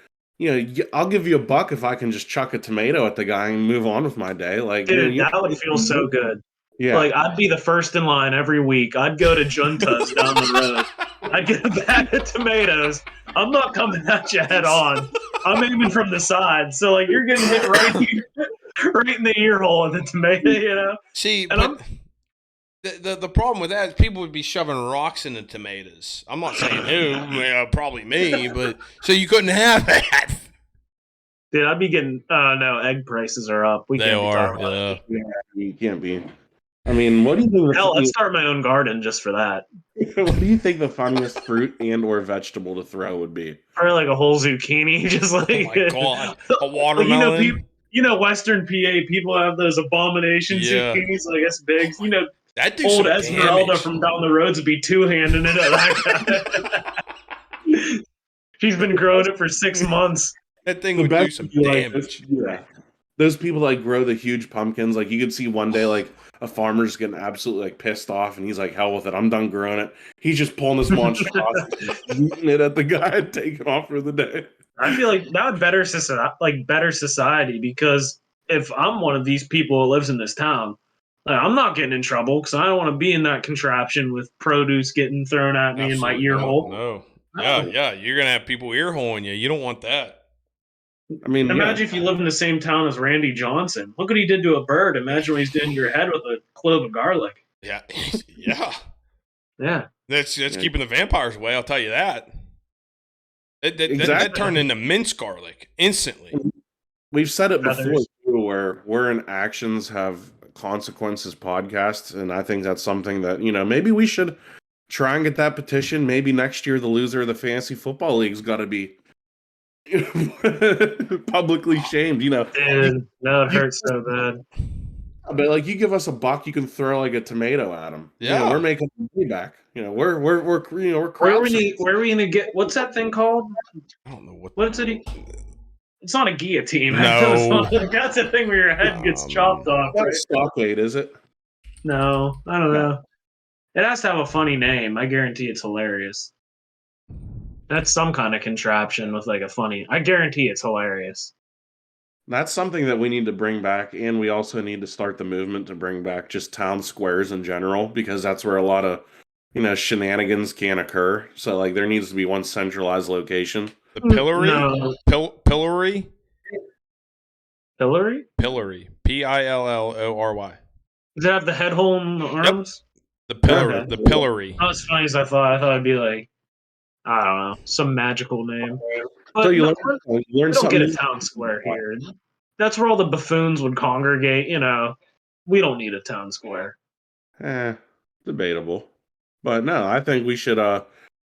I'll give you $1 if I can just chuck a tomato at the guy and move on with my day. Like, Dude, that would feel so good. Yeah. Like, I'd be the first in line every week. I'd go to Junta's down the road. I'd get a bag of tomatoes. I'm not coming at you head on. I'm aiming from the side. So, like, you're getting hit right here, right in the ear hole of the tomato, See, And but the problem with that is people would be shoving rocks in the tomatoes. I'm not saying who, probably me, but so you couldn't have that. Dude, I'd be getting. No, egg prices are up. We They can't be are. talking about Yeah, you can't be. I mean, what do you think? Hell, I'd start my own garden just for that. What do you think the funniest fruit and/or vegetable to throw would be? Probably like a whole zucchini, just like Oh my god, a watermelon. Western PA people have those abomination Yeah. zucchinis, like it's big. That do Old some Esmeralda damage. from down the roads would be two-handing it at that guy. She's been growing it for 6 months. That thing would do some damage. Those people like grow the huge pumpkins. Like you could see one day, like a farmer's getting absolutely like pissed off, and he's like, "Hell with it, I'm done growing it." He's just pulling this monstrosity, shooting it at the guy, and taking off for the day. I feel like that would better society because if I'm one of these people who lives in this town, like, I'm not getting in trouble because I don't want to be in that contraption with produce getting thrown at me in my ear hole. No. Yeah, you're gonna have people ear holing you. You don't want that. I mean, imagine if you live in the same town as Randy Johnson. Look what he did to a bird. Imagine what he's doing to your head with a clove of garlic. Yeah, yeah. Yeah. That's keeping the vampires away. I'll tell you that. That turned into minced garlic instantly. We've said it before too, where in actions have consequences podcasts, and I think that's something that maybe we should try and get that petition. Maybe next year the loser of the fantasy football league's got to be publicly shamed. And no, it hurts so bad. But like, you give us $1, you can throw like a tomato at them. Yeah, we're making money back. We're Where are we gonna get? What's that thing called? I don't know what's it. It's not a guillotine. No. That's the thing where your head gets chopped off. Not a stockade, is it? No, I don't know. It has to have a funny name. I guarantee it's hilarious. That's some kind of contraption with like a funny. I guarantee it's hilarious. That's something that we need to bring back, and we also need to start the movement to bring back just town squares in general, because that's where a lot of shenanigans can occur. So like, there needs to be one centralized location. The pillory? No. Pillory? Pillory? Pillory. Pillory. Does it have the head hole in the arms? Yep. The pillory. Okay. The pillory. Not as funny as I thought. I thought it'd be like, I don't know, some magical name. But So you no, learn we don't something. get a town square here. That's where all the buffoons would congregate. We don't need a town square. Debatable. But no, I think we should, you're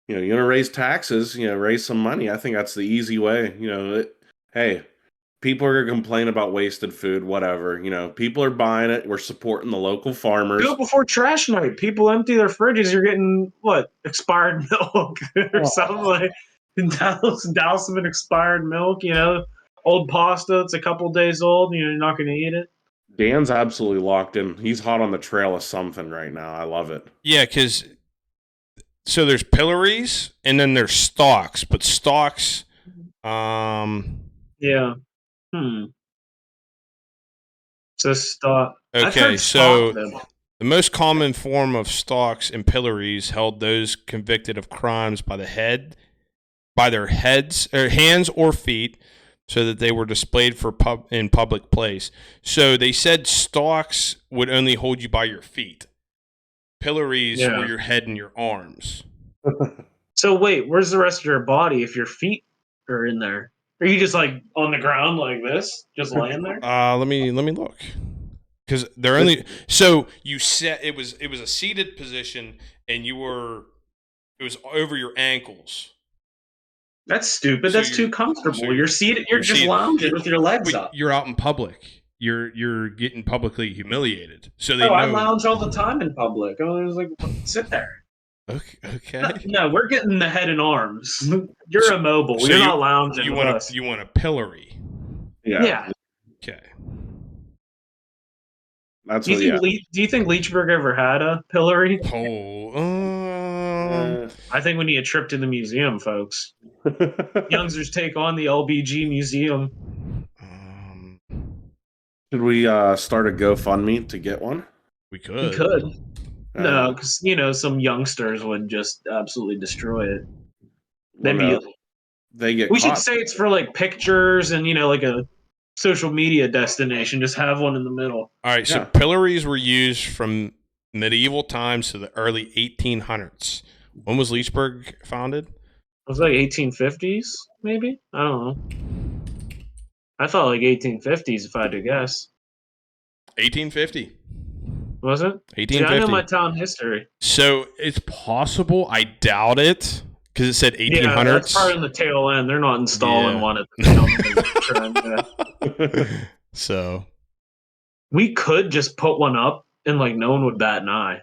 going to raise taxes, raise some money. I think that's the easy way. Hey, people are going to complain about wasted food, whatever. People are buying it. We're supporting the local farmers. Do it before trash night. People empty their fridges. You're getting, expired milk or something like douse them in expired milk, old pasta. It's a couple days old. You're not going to eat it. Dan's absolutely locked in. He's hot on the trail of something right now. I love it. Yeah, because so there's pillories and then there's stalks, but stalks, yeah. So stalk. Okay, so the most common form of stalks and pillories held those convicted of crimes by their heads or hands or feet, so that they were displayed in public place. So they said stalks would only hold you by your feet. Pillories were your head and your arms. So wait, where's the rest of your body if your feet are in there? Are you just like on the ground like this, just laying there? Let me look. Because they're only so you set it was a seated position and it was over your ankles. That's stupid. So That's too comfortable. so You're seated. You're just seated. lounging with your legs up. You're out in public. You're getting publicly humiliated. So they I know. lounge all the time in public. I was like, sit there. Okay. No, we're getting the head and arms. You're immobile. So you're not lounging you with want us. you want a pillory. Yeah. Okay. That's do you think Leechburg ever had a pillory? I think we need a trip to the museum, folks. Youngsters take on the LBG museum. Should we start a GoFundMe to get one? We could. We could. No, because some youngsters would just absolutely destroy it. They get. We should say it's for like pictures and like a social media destination. Just have one in the middle. All right. So pillories were used from medieval times to the early 1800s. When was Leechburg founded? It was like 1850s, maybe. I don't know. I thought like 1850s, if I had to guess. 1850. Was it? 1850. See, I know my town history. So it's possible. I doubt it because it said 1800s. Yeah, that's part in the tail end. They're not installing one at the time. So we could just put one up and like no one would bat an eye.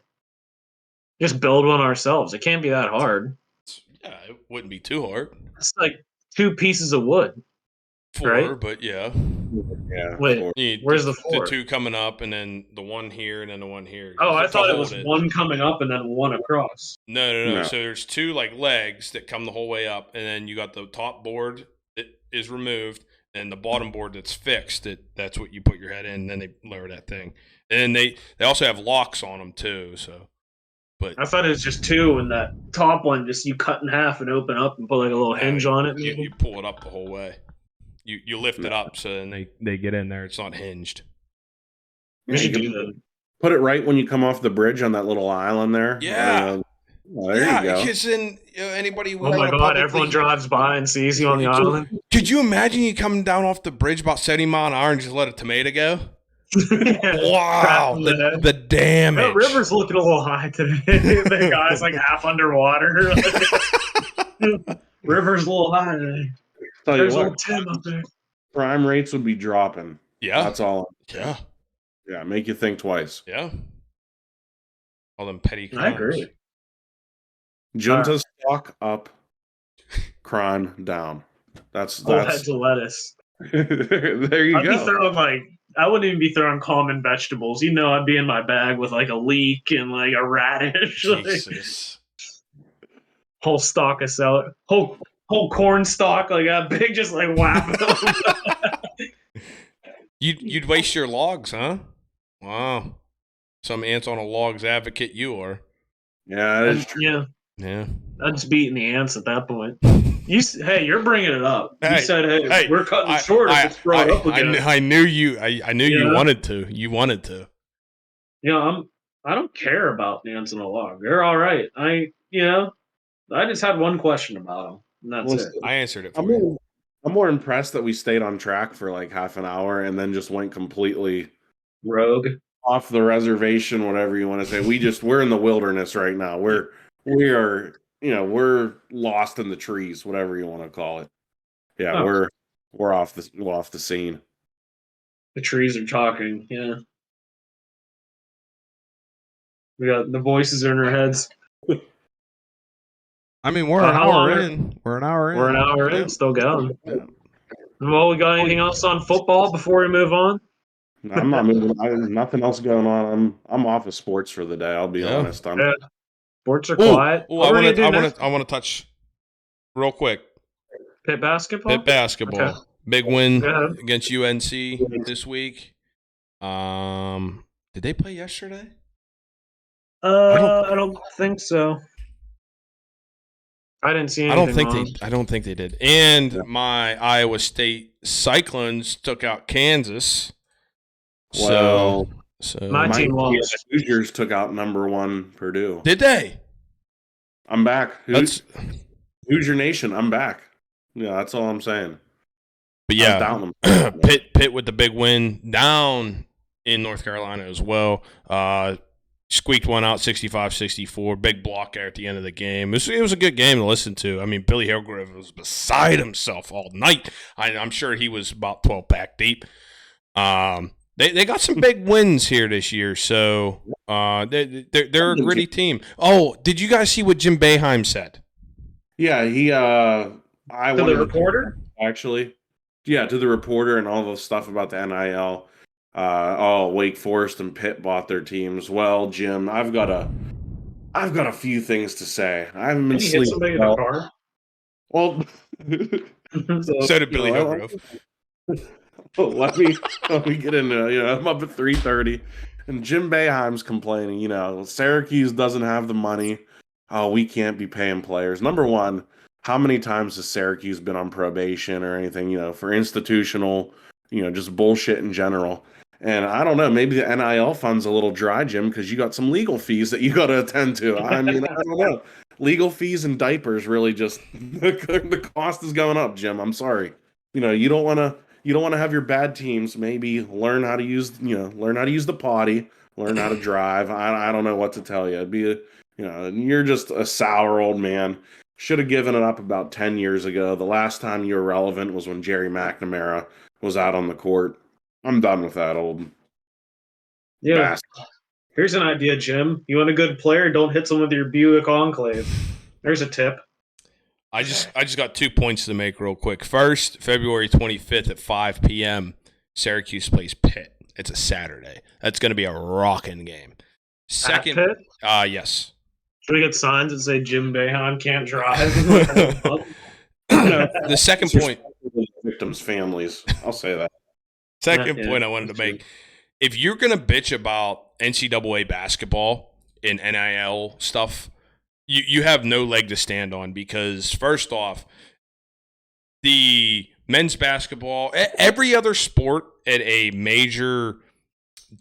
Just build one ourselves. It can't be that hard. Yeah, it wouldn't be too hard. It's like 2 pieces of wood. 4, right? But yeah. Wait, where's the 4? The 2 coming up, and then the 1 here, and then the 1 here. Oh, I thought it was 1 coming up and then 1 across. No. So there's 2 like legs that come the whole way up, and then you got the top board that is removed, and the bottom board that's fixed. That's what you put your head in, and then they lower that thing. And they also have locks on them too. So, but I thought it was just 2, and that top one just you cut in half and open up and put like a little hinge on it. You pull it up the whole way. You lift it up so then they get in there. It's not hinged. We should do that. Put it right when you come off the bridge on that little island there. Yeah. There you go. Because then anybody. Oh my God! Everyone drives by and sees you on the island. Could you imagine you coming down off the bridge about 70 miles an hour and just let a tomato go? Wow, the damage. That river's looking a little high today. The guy's like half underwater. River's a little high today. There's a little Tim up there. Crime rates would be dropping. Yeah. That's all. Yeah. Yeah, make you think twice. Yeah. All them petty crimes. I agree. Junta stock up, crime down. That's heads of lettuce. There you go. I wouldn't even be throwing common vegetables. I'd be in my bag with like a leek and like a radish. Jesus. Whole stalk of celery. Whole corn stalk, like a big, just like whap. You'd waste your logs, huh? Wow. Some ants on a logs advocate you are. Yeah, that is true. Yeah. I'm just beating the ants at that point. You're bringing it up. You said, hey, we're cutting short if it's brought up again. I knew you. I knew you wanted to. You wanted to. I don't care about the ants on a log. They're all right. I just had one question about them. And that's it. I answered it for you. I'm more impressed that we stayed on track for like half an hour and then just went completely rogue off the reservation, whatever you want to say. We're in the wilderness right now. We are, we're lost in the trees, whatever you want to call it. Yeah, we're off the scene. The trees are talking. Yeah, we got the voices in our heads. I mean, we're an hour in. We're an hour in. Still going. Yeah. Well, we got anything else on football before we move on? No, I'm not moving. I have nothing else going on. I'm off of sports for the day. I'll be honest. Sports are quiet. I want to touch real quick. Pitt basketball. Okay. Big win against UNC this week. Did they play yesterday? I don't think so. I didn't see anything. I don't think they did. And my Iowa State Cyclones took out Kansas. Well, so my team lost. Hoosiers took out #1 Purdue. Did they? I'm back. Hoosier Nation, I'm back. Yeah, that's all I'm saying. But I was yeah, doubting them. Pitt with the big win down in North Carolina as well. Squeaked one out 65-64. Big block there at the end of the game. It was a good game to listen to. I mean, Billy Hillgrove was beside himself all night. I'm sure he was about 12 pack deep. They got some big wins here this year, so they're a gritty team. Oh, did you guys see what Jim Boeheim said? Yeah, I To wanted the reporter? actually. Yeah, to the reporter and all the stuff about the NIL. Wake Forest and Pitt bought their teams. Well, Jim, I've got a few things to say. I haven't been Did you hit sleeping somebody in a well. car? Well, So did Billy Hillgrove. let me get into it. I'm up at 3:30, and Jim Boeheim's complaining. Syracuse doesn't have the money. Oh, we can't be paying players. Number one, how many times has Syracuse been on probation or anything? For institutional, just bullshit in general. And I don't know, maybe the NIL fund's a little dry, Jim, because you got some legal fees that you got to attend to. I mean, I don't know. Legal fees and diapers really just the cost is going up, Jim. I'm sorry. You don't want to have your bad teams. Maybe learn how to use the potty, learn how to drive. I don't know what to tell you. You're just a sour old man. Should have given it up about 10 years ago. The last time you were relevant was when Jerry McNamara was out on the court. I'm done with that old Yeah. bastard. Here's an idea, Jim. You want a good player? Don't hit someone with your Buick Enclave. There's a tip. I just got 2 points to make real quick. First, February 25th at 5 p.m., Syracuse plays Pitt. It's a Saturday. That's going to be a rocking game. Second, At Pitt? Yes. Should we get signs that say Jim Boeheim can't drive? The second point. Victims' families. I'll say that. Second point I wanted to make. If you're going to bitch about NCAA basketball and NIL stuff, you have no leg to stand on because, first off, the men's basketball, every other sport at a major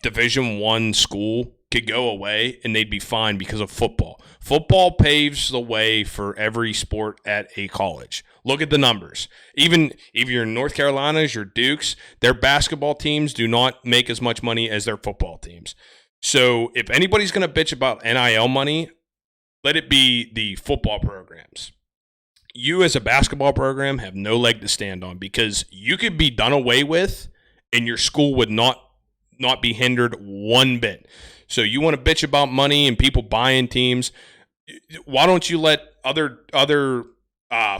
Division I school could go away and they'd be fine because of football. Football paves the way for every sport at a college. Look at the numbers. Even if you're in North Carolina's, your Dukes, their basketball teams do not make as much money as their football teams. So if anybody's going to bitch about NIL money, let it be the football programs. You as a basketball program have no leg to stand on because you could be done away with and your school would not be hindered one bit. So you want to bitch about money and people buying teams. Why don't you let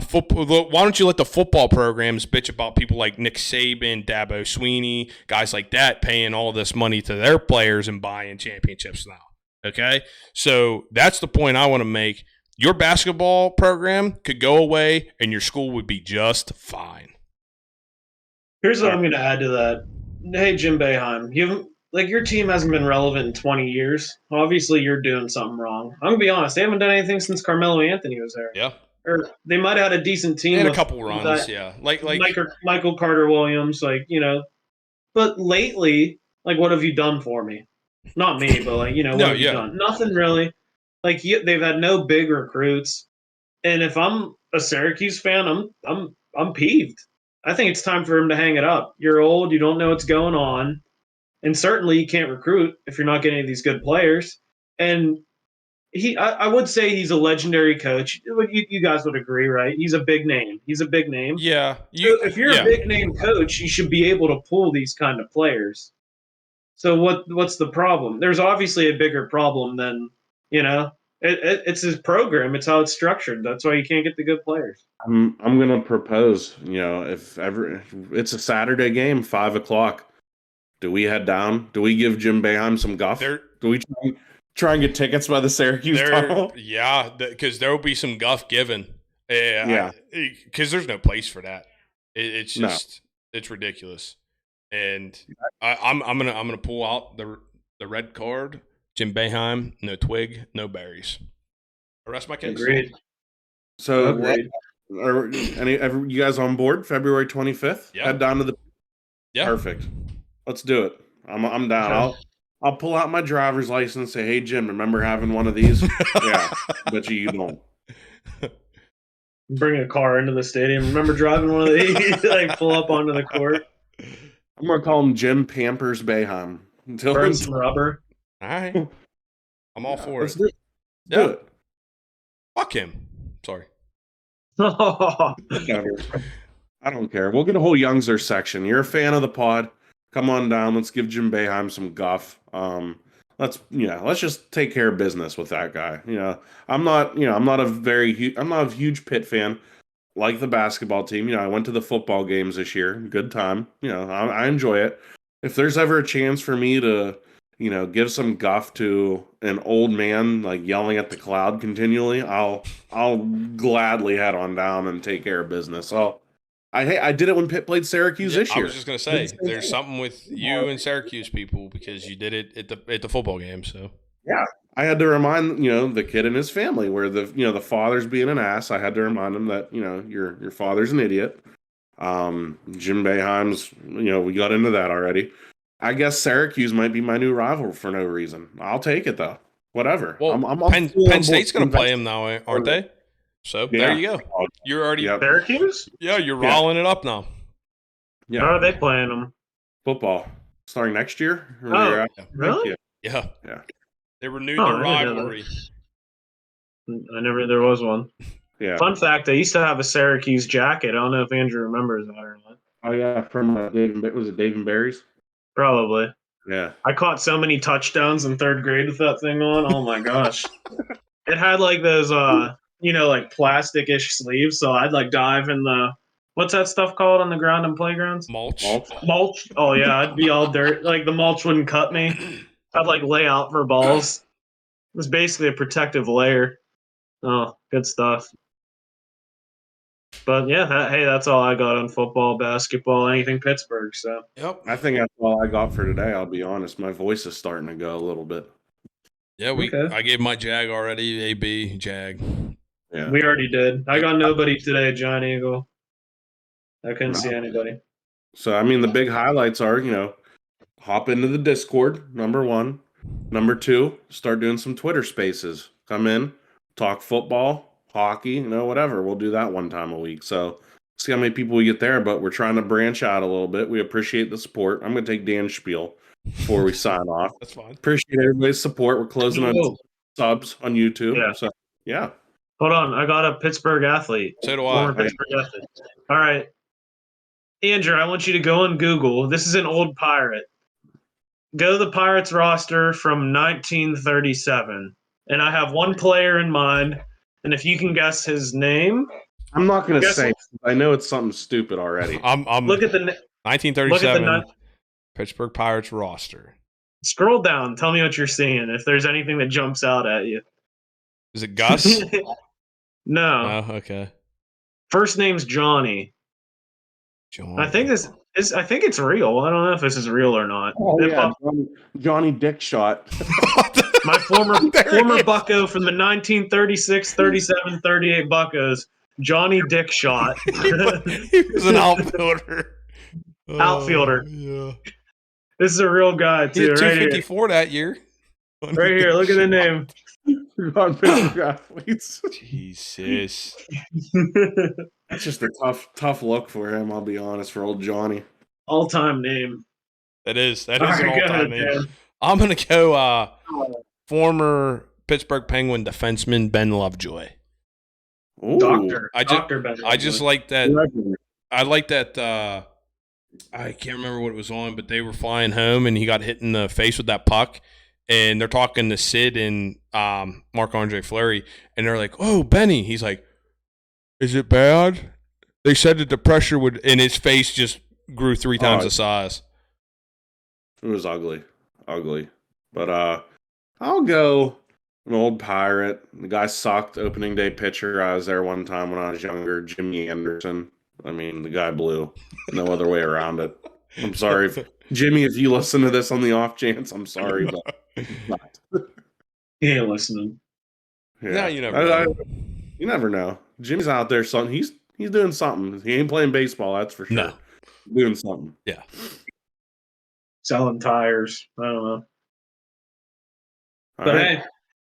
football? Why don't you let the football programs bitch about people like Nick Saban, Dabo Sweeney, guys like that paying all this money to their players and buying championships now? Okay, so that's the point I want to make. Your basketball program could go away, and your school would be just fine. Here's what I'm going to add to that. Hey, Jim Boeheim, your team hasn't been relevant in 20 years. Obviously, you're doing something wrong. I'm going to be honest. They haven't done anything since Carmelo Anthony was there. Yeah. Or they might have had a decent team. They had a couple runs, yeah. Like Michael Carter Williams, But lately, what have you done for me? Not me, but what have you done? Nothing really. They've had no big recruits. And if I'm a Syracuse fan, I'm peeved. I think it's time for him to hang it up. You're old, you don't know what's going on. And certainly you can't recruit if you're not getting any of these good players. And I would say he's a legendary coach. You guys would agree, right? He's a big name. Yeah. If you're a big name coach, you should be able to pull these kind of players. So what's the problem? There's obviously a bigger problem than, it's his program. It's how it's structured. That's why you can't get the good players. I'm gonna propose. If ever it's a Saturday game, 5:00. Do we head down? Do we give Jim Boeheim some guff? Do we try and get tickets by the Syracuse tunnel? Yeah, because there will be some guff given. Yeah, because there's no place for that. It's just it's ridiculous. And I'm gonna pull out the red card. Jim Boeheim, no twig, no berries. Arrest my case. Agreed. So, are you guys on board? February 25th. Yeah. Head down to the. Yeah. Perfect. Let's do it. I'm down. I'll pull out my driver's license. Say, hey Jim, remember having one of these? Yeah, bet you don't. Bring a car into the stadium. Remember driving one of these? Like pull up onto the court, I'm gonna call him Jim Pampers Bayheim until burn some rubber. All right. I'm all for let's it. do it. Yeah. Do it. Fuck him. Sorry. Whatever. I don't care. We'll get a whole Youngzers section. You're a fan of the pod. Come on down. Let's give Jim Boeheim some guff. Let's just take care of business with that guy. I'm not a huge Pitt fan. Like the basketball team. I went to the football games this year. Good time. I enjoy it. If there's ever a chance for me to, give some guff to an old man like yelling at the cloud continually, I'll gladly head on down and take care of business. I did it when Pitt played Syracuse this year. I was just gonna say there's something with you and Syracuse people because you did it at the football game. So yeah, I had to remind the kid and his family where the father's being an ass. I had to remind him that your father's an idiot. Jim Boeheim's we got into that already. I guess Syracuse might be my new rival for no reason. I'll take it though. Whatever. Well, Penn State's gonna play him now, aren't they? So there you go. You're already Syracuse. Yeah, you're rolling it up now. Yeah. How are they playing them? Football starting next year. Really? Yeah. They renewed Oh, their I didn't know rivalry. I never. There was one. Yeah. Fun fact: I used to have a Syracuse jacket. I don't know if Andrew remembers that or not. Oh yeah, from was it Dave and Barry's? Probably. Yeah. I caught so many touchdowns in third grade with that thing on. Oh my gosh! It had like those, like plastic-ish sleeves. So I'd like dive in the what's that stuff called on the ground in playgrounds? Mulch. Mulch. Oh yeah, I'd be all dirt. Like the mulch wouldn't cut me. I'd like lay out for balls. It was basically a protective layer. Oh, good stuff. But yeah, hey, that's all I got on football, basketball, anything Pittsburgh. So Yep. I think that's all I got for today. I'll be honest. My voice is starting to go a little bit. Yeah, Okay. I gave my Jag already. AB Jag. Yeah. we already did. I got nobody today, John Eagle. I couldn't see anybody. So I mean, the big highlights are hop into the Discord. Number one. Number two, start doing some Twitter Spaces. Come in, talk football, hockey, whatever. We'll do that one time a week. So see how many people we get there. But we're trying to branch out a little bit. We appreciate the support. I'm going to take Dan's spiel before we sign off. That's fine. Appreciate everybody's support. We're closing on subs on YouTube. Yeah. So yeah. Hold on, I got a Pittsburgh athlete. So do Former I. Pittsburgh athlete. All right, Andrew, I want you to go on Google. This is an old Pirate. Go to the Pirates roster from 1937, and I have one player in mind. And if you can guess his name, I'm not going to say. I know it's something stupid already. I'm look at the 1937 Pittsburgh Pirates roster. Scroll down. Tell me what you're seeing. If there's anything that jumps out at you. Is it Gus? No. Oh, okay. First name's Johnny. John. I think I think it's real. I don't know if this is real or not. Oh, yeah, Johnny Dick Shot. My former bucko from the 1936, 37, 38 buckos, Johnny Dick Shot. He was an outfielder. Outfielder. Yeah. This is a real guy He too. had Right 254 that year. Right here. Look at the name. Athletes. Jesus. That's just a tough look for him, I'll be honest, for old Johnny. All-time name. That is an Alright, all-time name. I'm going to go former Pittsburgh Penguin defenseman Ben Lovejoy. Ooh. Doctor Ben. I just like that. I like that. I can't remember what it was on, but they were flying home and he got hit in the face with that puck. And they're talking to Sid and Marc-Andre Fleury, and they're like, "Oh, Benny." He's like, "Is it bad?" They said that the pressure would, and his face just grew 3 times the size. It was ugly. But I'll go an old Pirate. The guy sucked. Opening day pitcher. I was there one time when I was younger. Jimmy Anderson. I mean, the guy blew. No other way around it. I'm sorry, Jimmy, if you listen to this on the off chance. I'm sorry, but not. He ain't listening. Yeah, No, you never know. You never know. Jimmy's out there. He's doing something. He ain't playing baseball. That's for sure. No. Doing something. Yeah. Selling tires. I don't know. All But right. hey,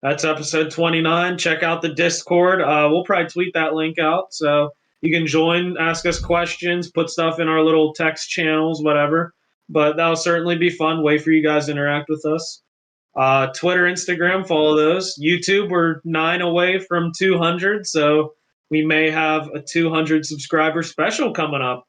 That's episode 29. Check out the Discord. We'll probably tweet that link out so you can join, ask us questions, put stuff in our little text channels, whatever. But that'll certainly be fun. Way for you guys to interact with us. Twitter, Instagram, follow those. YouTube, we're 9 away from 200, so we may have a 200 subscriber special coming up.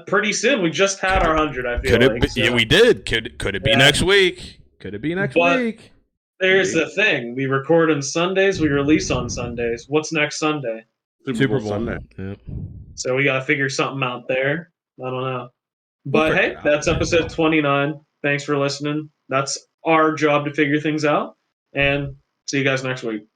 Pretty soon. We just had our 100, I feel like. Yeah, we did. Could it be next week? Could it be next week? There's the thing. We record on Sundays. We release on Sundays. What's next Sunday? Super Bowl Sunday. Yeah. So we got to figure something out there. I don't know. But hey, that's episode 29. Thanks for listening. That's our job to figure things out. And see you guys next week.